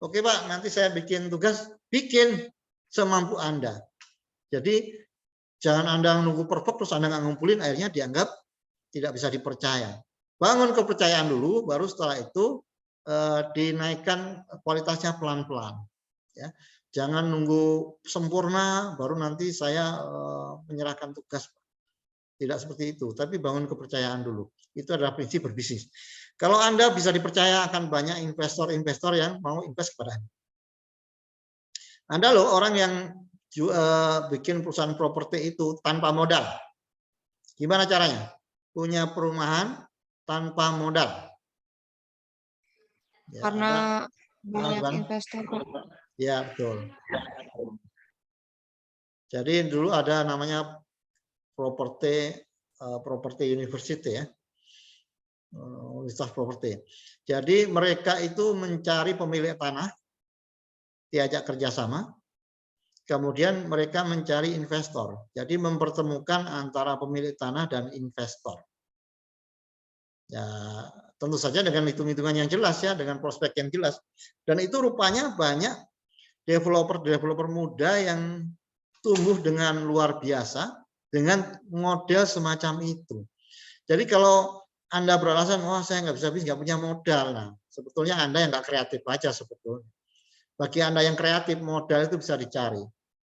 Oke Pak, nanti saya bikin tugas, bikin semampu Anda. Jadi jangan Anda nunggu perfect terus Anda nggak ngumpulin, akhirnya dianggap tidak bisa dipercaya. Bangun kepercayaan dulu, baru setelah itu dinaikkan kualitasnya pelan-pelan. Ya, jangan nunggu sempurna baru nanti saya menyerahkan tugas. Tidak seperti itu, tapi bangun kepercayaan dulu. Itu adalah prinsip berbisnis. Kalau Anda bisa dipercaya akan banyak investor-investor yang mau invest kepada Anda. Anda loh orang yang bikin perusahaan properti itu tanpa modal. Gimana caranya? Punya perumahan tanpa modal. Ya, Karena banyak bukan? investor. Ya, betul. Jadi dulu ada namanya property university ya. Universitas properti. Jadi mereka itu mencari pemilik tanah, diajak kerjasama, kemudian mereka mencari investor. Jadi mempertemukan antara pemilik tanah dan investor. Ya, tentu saja dengan hitung-hitungan yang jelas ya, dengan prospek yang jelas. Dan itu rupanya banyak developer muda yang tumbuh dengan luar biasa dengan model semacam itu. Jadi kalau Anda beralasan, wah saya nggak bisa, nggak punya modal. Nah, sebetulnya Anda yang nggak kreatif aja sebetulnya. Bagi Anda yang kreatif, modal itu bisa dicari.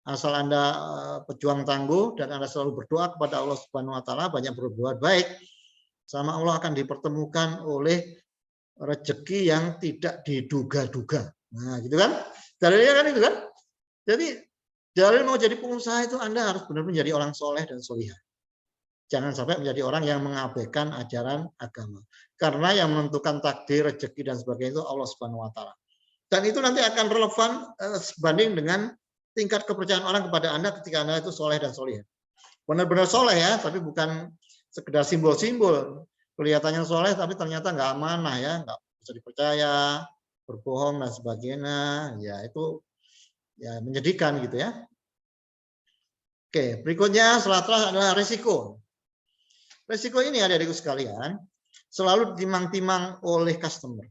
Asal Anda pejuang tangguh dan Anda selalu berdoa kepada Allah Subhanahu Wa Taala, banyak berbuat baik, sama Allah akan dipertemukan oleh rezeki yang tidak diduga-duga. Nah, gitu kan? Dalilnya kan itu kan? Jadi dalil mau jadi pengusaha itu Anda harus benar-benar menjadi orang soleh dan solihah. Jangan sampai menjadi orang yang mengabaikan ajaran agama. Karena yang menentukan takdir, rezeki dan sebagainya itu Allah Subhanahu Wa Taala. Dan itu nanti akan relevan sebanding dengan tingkat kepercayaan orang kepada Anda ketika Anda itu soleh dan solihah. Benar-benar soleh ya, tapi bukan sekedar simbol-simbol. Kelihatannya soleh tapi ternyata nggak amanah ya, nggak bisa dipercaya, berbohong dan sebagainya. Ya itu ya menyedihkan gitu ya. Oke, berikutnya setelah adalah risiko. Risiko ini adik-adikku sekalian selalu timang-timang oleh customer.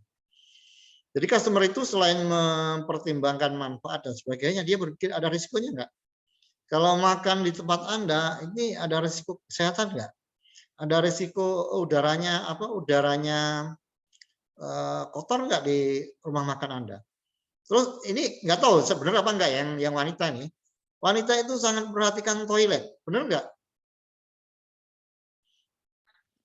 Jadi customer itu selain mempertimbangkan manfaat dan sebagainya, dia berpikir ada risikonya enggak? Kalau makan di tempat Anda, ini ada risiko kesehatan enggak? Ada risiko udaranya kotor enggak di rumah makan Anda? Terus ini nggak tahu sebenarnya apa enggak yang wanita nih. Wanita itu sangat memperhatikan toilet, benar enggak?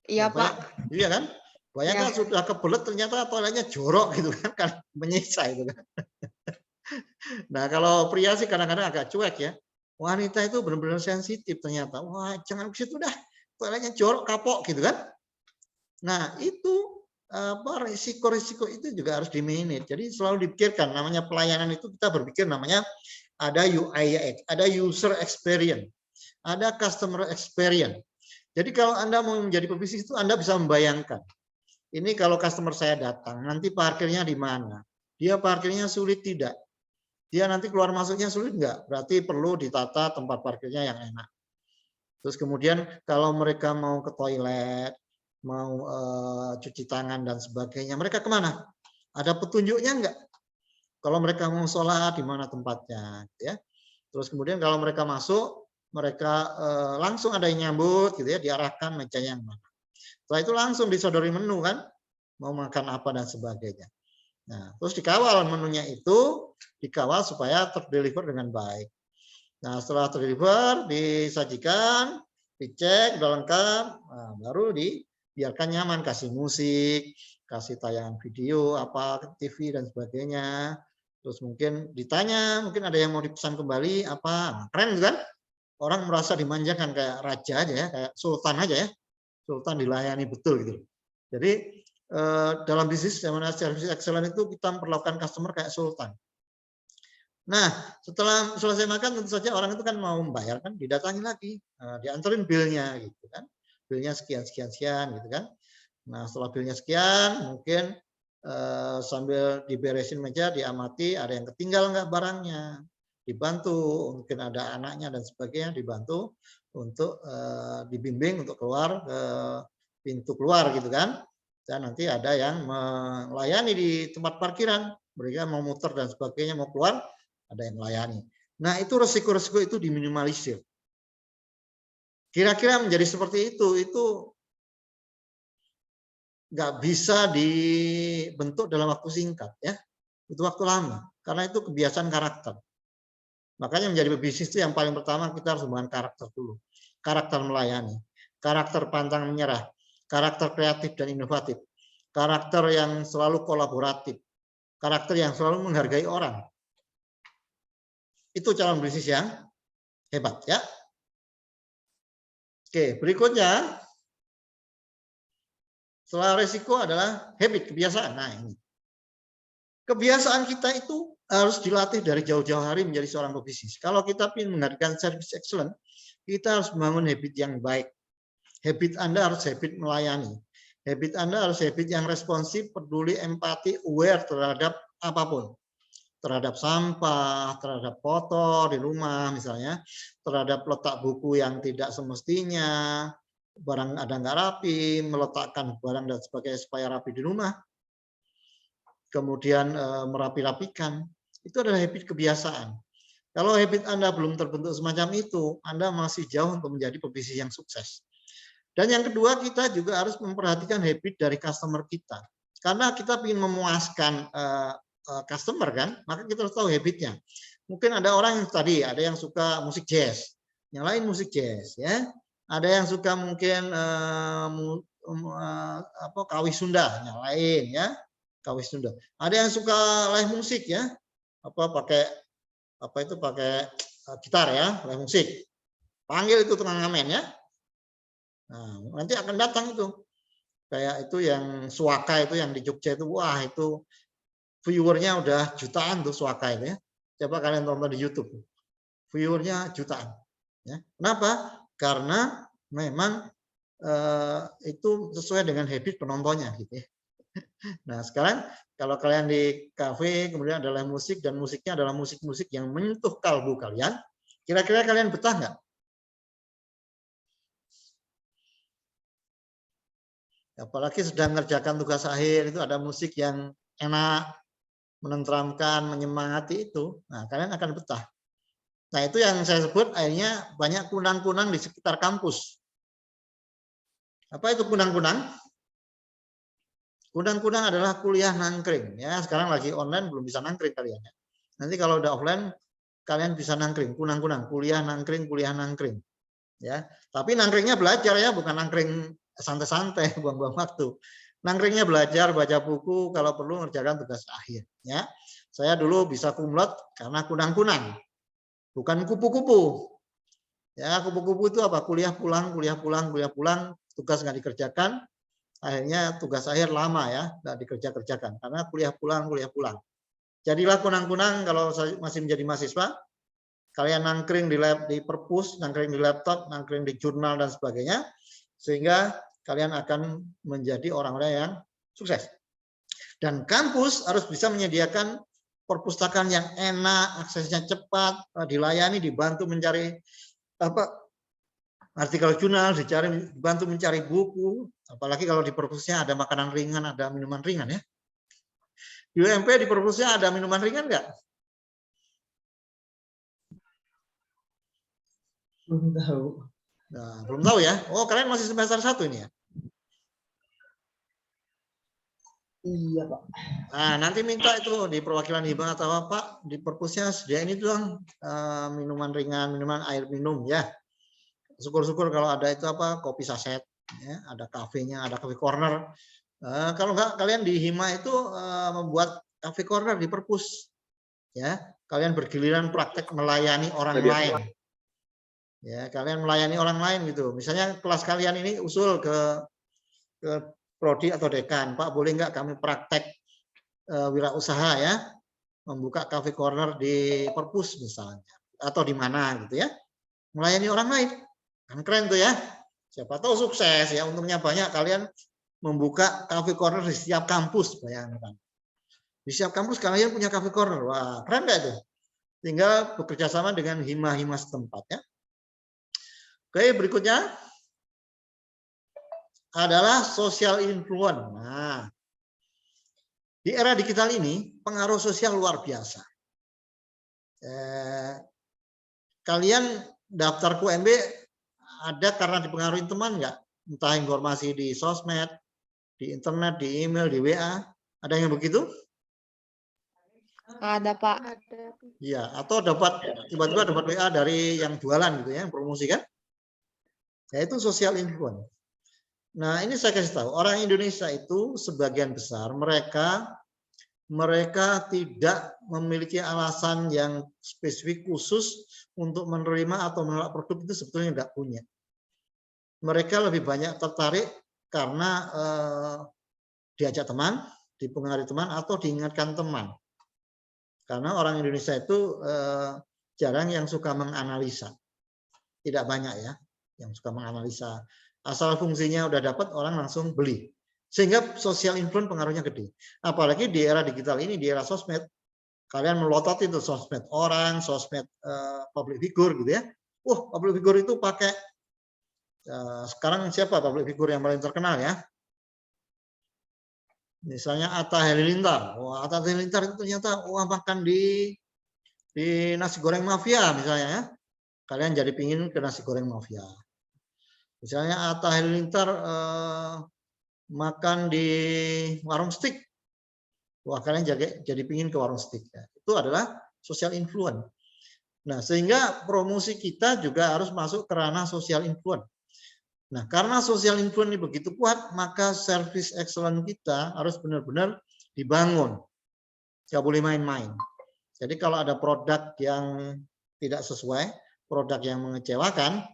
Iya, Ya, Pak. iya kan? Bayangkan Ya. sudah kebelet ternyata toiletnya jorok gitu kan menyisa itu kan. Nah, kalau pria sih kadang-kadang agak cuek ya. Wanita itu benar-benar sensitif ternyata. Wah, jangan ke situ dah. Toiletnya jorok, kapok gitu kan. Nah, itu risiko-risiko itu juga harus di-manage. Jadi selalu dipikirkan namanya pelayanan itu kita berpikir namanya ada UI, ada user experience, ada customer experience. Jadi kalau Anda mau menjadi pebisnis itu Anda bisa membayangkan. Ini kalau customer saya datang, nanti parkirnya di mana? Dia parkirnya sulit tidak? Dia nanti keluar masuknya sulit enggak? Berarti perlu ditata tempat parkirnya yang enak. Terus kemudian kalau mereka mau ke toilet, mau cuci tangan dan sebagainya, mereka kemana? Ada petunjuknya enggak? Kalau mereka mau sholat, di mana tempatnya? Ya. Terus kemudian kalau mereka masuk, mereka langsung ada yang nyambut, gitu ya, diarahkan mejanya yang mana. Setelah itu langsung disodori menu kan, mau makan apa dan sebagainya. Nah, terus dikawal menunya itu, dikawal supaya terdeliver dengan baik. Nah, setelah terdeliver, disajikan, dicek, udah lengkap, nah, baru dibiarkan nyaman, kasih musik, kasih tayangan video, apa TV dan sebagainya. Terus mungkin ditanya, mungkin ada yang mau dipesan kembali, apa, nah, keren kan? Orang merasa dimanjakan kayak raja aja ya, kayak sultan aja ya. Sultan dilayani betul gitu. Jadi dalam bisnis yang mana service excellent itu kita memperlakukan customer kayak sultan. Nah, setelah selesai makan tentu saja orang itu kan mau membayar kan, didatangi lagi, dianterin bilnya gitu kan. Bilnya sekian sekian sekian gitu kan. Nah, setelah bilnya sekian, mungkin sambil diberesin meja, diamati ada yang ketinggal nggak barangnya, dibantu, mungkin ada anaknya dan sebagainya dibantu untuk dibimbing untuk keluar ke pintu keluar gitu kan. Dan nanti ada yang melayani di tempat parkiran, mereka mau muter dan sebagainya mau keluar, ada yang melayani. Nah, itu resiko-resiko itu diminimalisir. Kira-kira menjadi seperti itu nggak bisa dibentuk dalam waktu singkat ya. Itu waktu lama, karena itu kebiasaan karakter. Makanya menjadi pebisnis itu yang paling pertama kita harus membangun karakter dulu. Karakter melayani, karakter pantang menyerah, karakter kreatif dan inovatif. karakter yang selalu kolaboratif, karakter yang selalu menghargai orang. Itu calon bisnis yang hebat ya. Oke, berikutnya setelah resiko adalah habit, kebiasaan. Nah, ini. Kebiasaan kita itu harus dilatih dari jauh-jauh hari menjadi seorang pebisnis. Kalau kita ingin menghadirkan service excellent, kita harus membangun habit yang baik. Habit Anda harus habit melayani. Habit Anda harus habit yang responsif, peduli, empati, aware terhadap apapun. Terhadap sampah, terhadap kotor di rumah misalnya, terhadap letak buku yang tidak semestinya, barang ada nggak rapi, meletakkan barang dan sebagainya supaya rapi di rumah, kemudian merapi-rapikan, itu adalah habit kebiasaan. Kalau habit Anda belum terbentuk semacam itu, Anda masih jauh untuk menjadi pebisnis yang sukses. Dan yang kedua, kita juga harus memperhatikan habit dari customer kita. Karena kita ingin memuaskan customer kan, maka kita harus tahu habitnya. Mungkin ada orang yang tadi ada yang suka musik jazz, yang lain musik jazz ya. Ada yang suka mungkin kawis Sunda, yang lain ya, kawis Sunda. Ada yang suka live musik ya, pakai gitar ya, live musik. Panggil itu tukang ngamen ya. Nah, nanti akan datang itu. Kayak itu yang Suaka itu yang di Jogja itu, wah itu viewernya udah jutaan tuh Suaka itu ya. Coba kalian tonton di YouTube. Viewernya jutaan. Ya. Kenapa? Karena memang itu sesuai dengan habit penontonnya gitu ya. Nah sekarang kalau kalian di kafe kemudian adalah musik dan musiknya adalah musik-musik yang menyentuh kalbu kalian, kira-kira kalian betah nggak? Apalagi sedang mengerjakan tugas akhir itu ada musik yang enak, menenteramkan, menyemangati itu, nah kalian akan betah. Nah itu yang saya sebut akhirnya banyak kunang-kunang di sekitar kampus. Apa itu kunang-kunang? Kunang-kunang adalah kuliah nangkring. Ya sekarang lagi online belum bisa nangkring kalian. Nanti kalau udah offline kalian bisa nangkring. Kunang-kunang, kuliah nangkring, kuliah nangkring. Ya, tapi nangkringnya belajar ya, bukan nangkring santai-santai, buang-buang waktu. Nangkringnya belajar, baca buku, kalau perlu mengerjakan tugas akhir. Ya, saya dulu bisa kumlot karena kunang-kunang, bukan kupu-kupu. Ya, kupu-kupu itu apa? Kuliah pulang, tugas nggak dikerjakan, akhirnya tugas akhir lama ya, nggak dikerjakan karena kuliah pulang. Jadilah kunang-kunang kalau masih menjadi mahasiswa. Kalian nangkring di perpus, nangkring di laptop, nangkring di jurnal dan sebagainya, sehingga kalian akan menjadi orang-orang yang sukses. Dan kampus harus bisa menyediakan perpustakaan yang enak, aksesnya cepat, dilayani, dibantu mencari artikel jurnal, dibantu mencari buku, apalagi kalau di perpusnya ada makanan ringan, ada minuman ringan ya. Di UMP di perpusnya ada minuman ringan nggak? Belum tahu. Nah, belum tahu ya. Oh, kalian masih semester 1 ini ya? Iya, Pak. Nah, nanti minta itu di perwakilan hibah atau apa di perpusnya sediain itu dong minuman ringan, minuman air minum ya. Syukur-syukur kalau ada itu kopi saset ya, ada kafenya, ada cafe corner. Kalau enggak kalian di hima itu membuat cafe corner di perpus. Ya, kalian bergiliran praktek melayani orang lain. Ya, kalian melayani orang lain gitu. Misalnya kelas kalian ini usul ke prodi atau dekan, Pak boleh nggak kami praktek wirausaha ya, membuka cafe corner di perpus misalnya, atau di mana gitu ya, melayani orang lain, kan keren tuh ya. Siapa tahu sukses ya, untungnya banyak kalian membuka cafe corner di setiap kampus, bayangkan. Di setiap kampus kalian punya cafe corner, wah keren nggak itu? Tinggal bekerja sama dengan hima-hima setempat ya. Oke, berikutnya adalah social influence. Nah, di era digital ini pengaruh sosial luar biasa. Kalian daftar QMB ada karena dipengaruhi teman nggak? Entah informasi di sosmed, di internet, di email, di WA. Ada yang begitu? Ada, Pak. Iya, atau tiba-tiba dapat WA dari yang jualan gitu ya, yang promosi kan? Yaitu social influence. Nah, ini saya kasih tahu, orang Indonesia itu sebagian besar mereka tidak memiliki alasan yang spesifik khusus untuk menerima atau menolak produk, itu sebetulnya nggak punya. Mereka lebih banyak tertarik karena diajak teman, dipengaruhi teman, atau diingatkan teman. Karena orang Indonesia itu jarang yang suka menganalisa. Tidak banyak ya yang suka menganalisa. Asal fungsinya udah dapat, orang langsung beli. Sehingga social influence pengaruhnya gede. Apalagi di era digital ini, di era sosmed, kalian melotot itu sosmed orang, sosmed public figure gitu ya. Public figure itu pakai, sekarang siapa public figure yang paling terkenal ya? Misalnya Atta Halilintar. Atta Halilintar itu ternyata makan di nasi goreng mafia misalnya ya. Kalian jadi pingin ke nasi goreng mafia. Misalnya Atta Halilintar makan di warung steak. Kalian jadi pingin ke warung steak. Ya. Itu adalah social influence. Nah, sehingga promosi kita juga harus masuk ke ranah social influence. Nah, karena social influence ini begitu kuat, maka service excellence kita harus benar-benar dibangun. Nggak boleh main-main. Jadi kalau ada produk yang tidak sesuai, produk yang mengecewakan,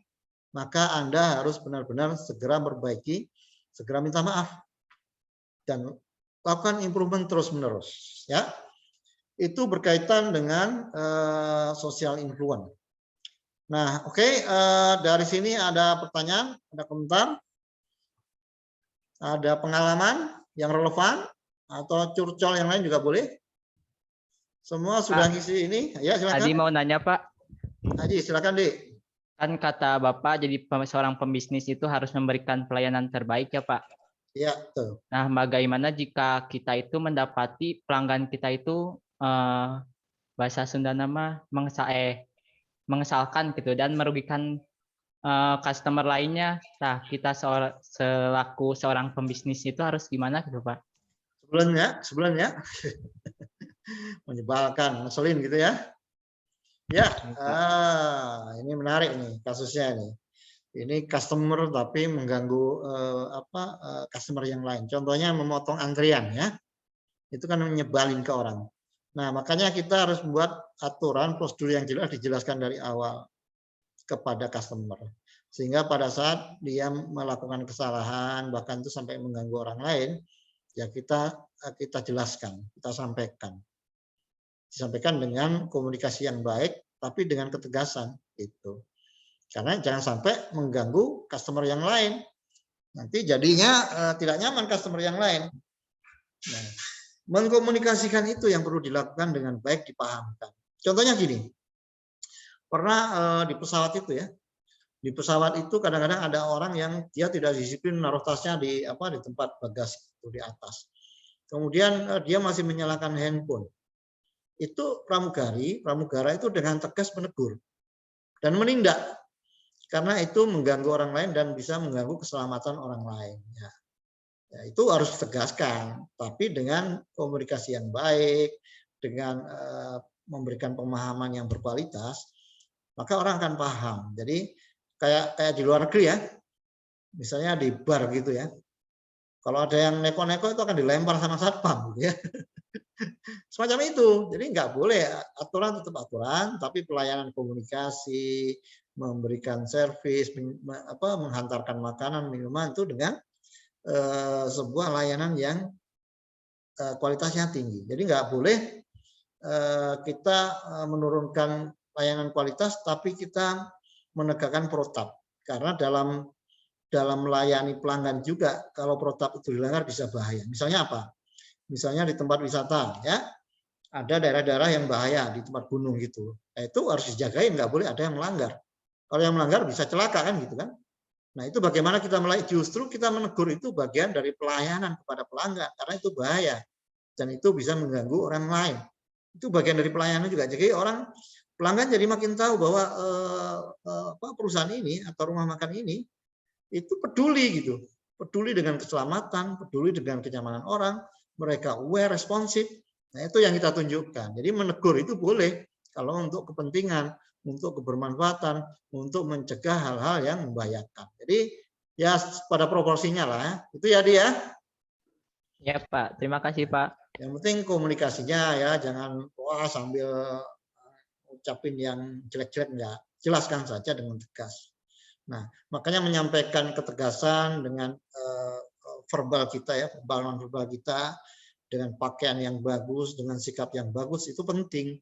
maka Anda harus benar-benar segera memperbaiki, segera minta maaf, dan lakukan improvement terus-menerus. Ya, itu berkaitan dengan social influence. Nah, oke, dari sini ada pertanyaan, ada komentar, ada pengalaman yang relevan, atau curcol yang lain juga boleh. Semua sudah ngisi ini, ya silakan. Tadi mau nanya Pak, Haji, silakan Dik. kan kata Bapak jadi seorang pembisnis itu harus memberikan pelayanan terbaik ya Pak. Ya, betul. Nah, bagaimana jika kita itu mendapati pelanggan kita itu bahasa Sunda nama mengesalkan gitu dan merugikan customer lainnya. Nah, kita selaku seorang pembisnis itu harus gimana gitu Pak? Sebelumnya menyebalkan, ngeselin gitu ya. Ya, ini menarik nih kasusnya nih. Ini customer tapi mengganggu customer yang lain. Contohnya memotong antrian ya. Itu kan menyebalin ke orang. Nah, makanya kita harus membuat aturan prosedur yang jelas, dijelaskan dari awal kepada customer. Sehingga pada saat dia melakukan kesalahan, bahkan itu sampai mengganggu orang lain, ya kita jelaskan, kita sampaikan. Disampaikan dengan komunikasi yang baik, tapi dengan ketegasan. Gitu. Karena jangan sampai mengganggu customer yang lain. Nanti jadinya tidak nyaman customer yang lain. Nah, mengkomunikasikan itu yang perlu dilakukan dengan baik, dipahamkan. Contohnya gini, pernah di pesawat itu ya, di pesawat itu kadang-kadang ada orang yang dia tidak disiplin menaruh tasnya di tempat bagasi itu di atas. Kemudian dia masih menyalakan handphone. Itu pramugara itu dengan tegas menegur dan menindak karena itu mengganggu orang lain dan bisa mengganggu keselamatan orang lain. Ya, itu harus ditegaskan, tapi dengan komunikasi yang baik, dengan memberikan pemahaman yang berkualitas, maka orang akan paham. Jadi kayak di luar negeri ya, misalnya di bar gitu ya, kalau ada yang neko-neko itu akan dilempar sama satpam, gitu ya. Semacam itu. Jadi nggak boleh, aturan tetap aturan, tapi pelayanan komunikasi, memberikan servis, menghantarkan makanan, minuman itu dengan sebuah layanan yang kualitasnya tinggi. Jadi nggak boleh kita menurunkan layanan kualitas, tapi kita menegakkan protap. Karena dalam melayani pelanggan juga, kalau protap itu dilanggar bisa bahaya. Misalnya apa? Misalnya di tempat wisata, ya ada daerah-daerah yang bahaya di tempat gunung gitu. Nah, itu harus dijagain, nggak boleh ada yang melanggar. Kalau yang melanggar bisa celaka kan gitu kan. Nah, itu bagaimana kita justru kita menegur itu bagian dari pelayanan kepada pelanggan karena itu bahaya dan itu bisa mengganggu orang lain. Itu bagian dari pelayanan juga. Jadi pelanggan jadi makin tahu bahwa perusahaan ini atau rumah makan ini itu peduli gitu. Peduli dengan keselamatan, peduli dengan kenyamanan orang, mereka aware, responsif. Nah, itu yang kita tunjukkan. Jadi menegur itu boleh kalau untuk kepentingan, untuk kebermanfaatan, untuk mencegah hal-hal yang membahayakan. Jadi ya pada proporsinya lah. Itu ya dia. Ya Pak, terima kasih Pak. Yang penting komunikasinya ya, jangan wah sambil ucapin yang jelek-jelek, enggak. Jelaskan saja dengan tegas. Nah, makanya menyampaikan ketegasan dengan verbal kita ya, verbal non-verbal kita, dengan pakaian yang bagus, dengan sikap yang bagus itu penting.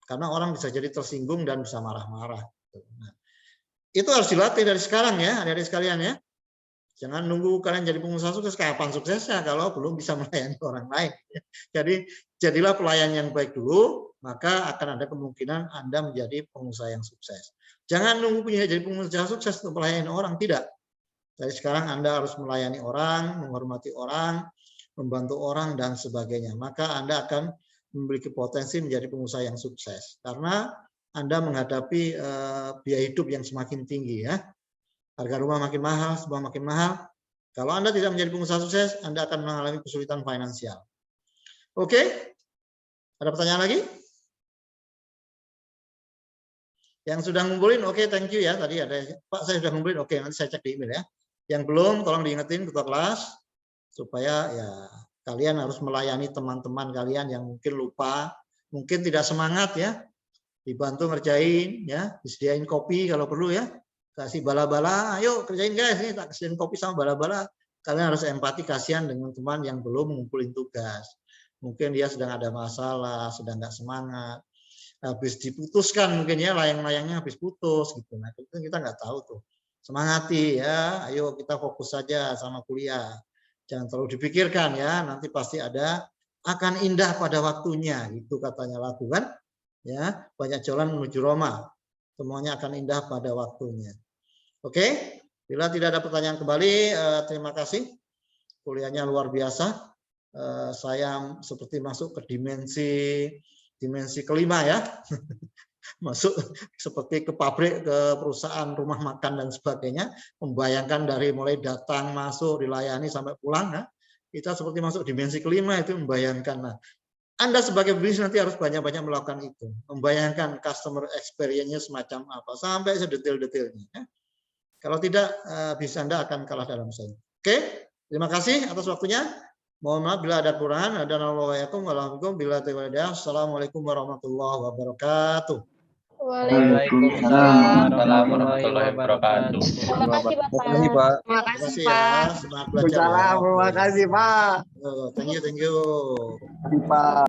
Karena orang bisa jadi tersinggung dan bisa marah-marah. Nah, itu harus dilatih dari sekarang ya, adik-adik sekalian ya. Jangan nunggu kalian jadi pengusaha sukses, kapan suksesnya kalau belum bisa melayani orang lain. Jadi jadilah pelayan yang baik dulu, maka akan ada kemungkinan Anda menjadi pengusaha yang sukses. Jangan nunggu punya jadi pengusaha sukses untuk melayani orang, tidak. Dari sekarang Anda harus melayani orang, menghormati orang, membantu orang, dan sebagainya. Maka Anda akan memiliki potensi menjadi pengusaha yang sukses. Karena Anda menghadapi biaya hidup yang semakin tinggi ya. Harga rumah makin mahal, semua makin mahal. Kalau Anda tidak menjadi pengusaha sukses, Anda akan mengalami kesulitan finansial. Oke? Ada pertanyaan lagi? Yang sudah ngumpulin, oke, thank you ya. Tadi ada, Pak, saya sudah ngumpulin, oke, nanti saya cek di email ya. Yang belum, tolong diingetin ketua kelas, supaya ya kalian harus melayani teman-teman kalian yang mungkin lupa, mungkin tidak semangat ya. Dibantu ngerjain ya, disediain kopi kalau perlu ya. Kasih bala-bala, ayo kerjain guys, ini tak kasihin kopi sama bala-bala. Kalian harus empati, kasihan dengan teman yang belum mengumpulin tugas. Mungkin dia sedang ada masalah, sedang nggak semangat, habis diputuskan mungkin ya, layang-layangnya habis putus gitu. Nah itu kita nggak tahu tuh. Semangati ya, ayo kita fokus saja sama kuliah. Jangan terlalu dipikirkan ya, nanti pasti ada, akan indah pada waktunya, itu katanya lagu kan. Ya, banyak jalan menuju Roma. Semuanya akan indah pada waktunya. Oke, bila tidak ada pertanyaan kembali, terima kasih. Kuliahnya luar biasa. Saya seperti masuk ke dimensi kelima ya. Masuk seperti ke pabrik, ke perusahaan, rumah makan dan sebagainya. Membayangkan dari mulai datang, masuk, dilayani sampai pulang. Ya. Kita seperti masuk dimensi kelima itu membayangkan. Nah, Anda sebagai bisnis nanti harus banyak-banyak melakukan itu. Membayangkan customer experience-nya semacam apa. Sampai sedetail-detailnya. Ya. Kalau tidak, bisnis Anda akan kalah dalam saing. Oke, terima kasih atas waktunya. Mohon maaf bila ada kekurangan. Assalamualaikum warahmatullahi wabarakatuh. Waalaikumsalam warahmatullahi wabarakatuh. Terima kasih Bapak. Terima kasih, Pak. Terima Terima kasih kasih Pak. ya. Semangat belajar. Terima kasih, Pak. Thank you. Terima kasih, Pak.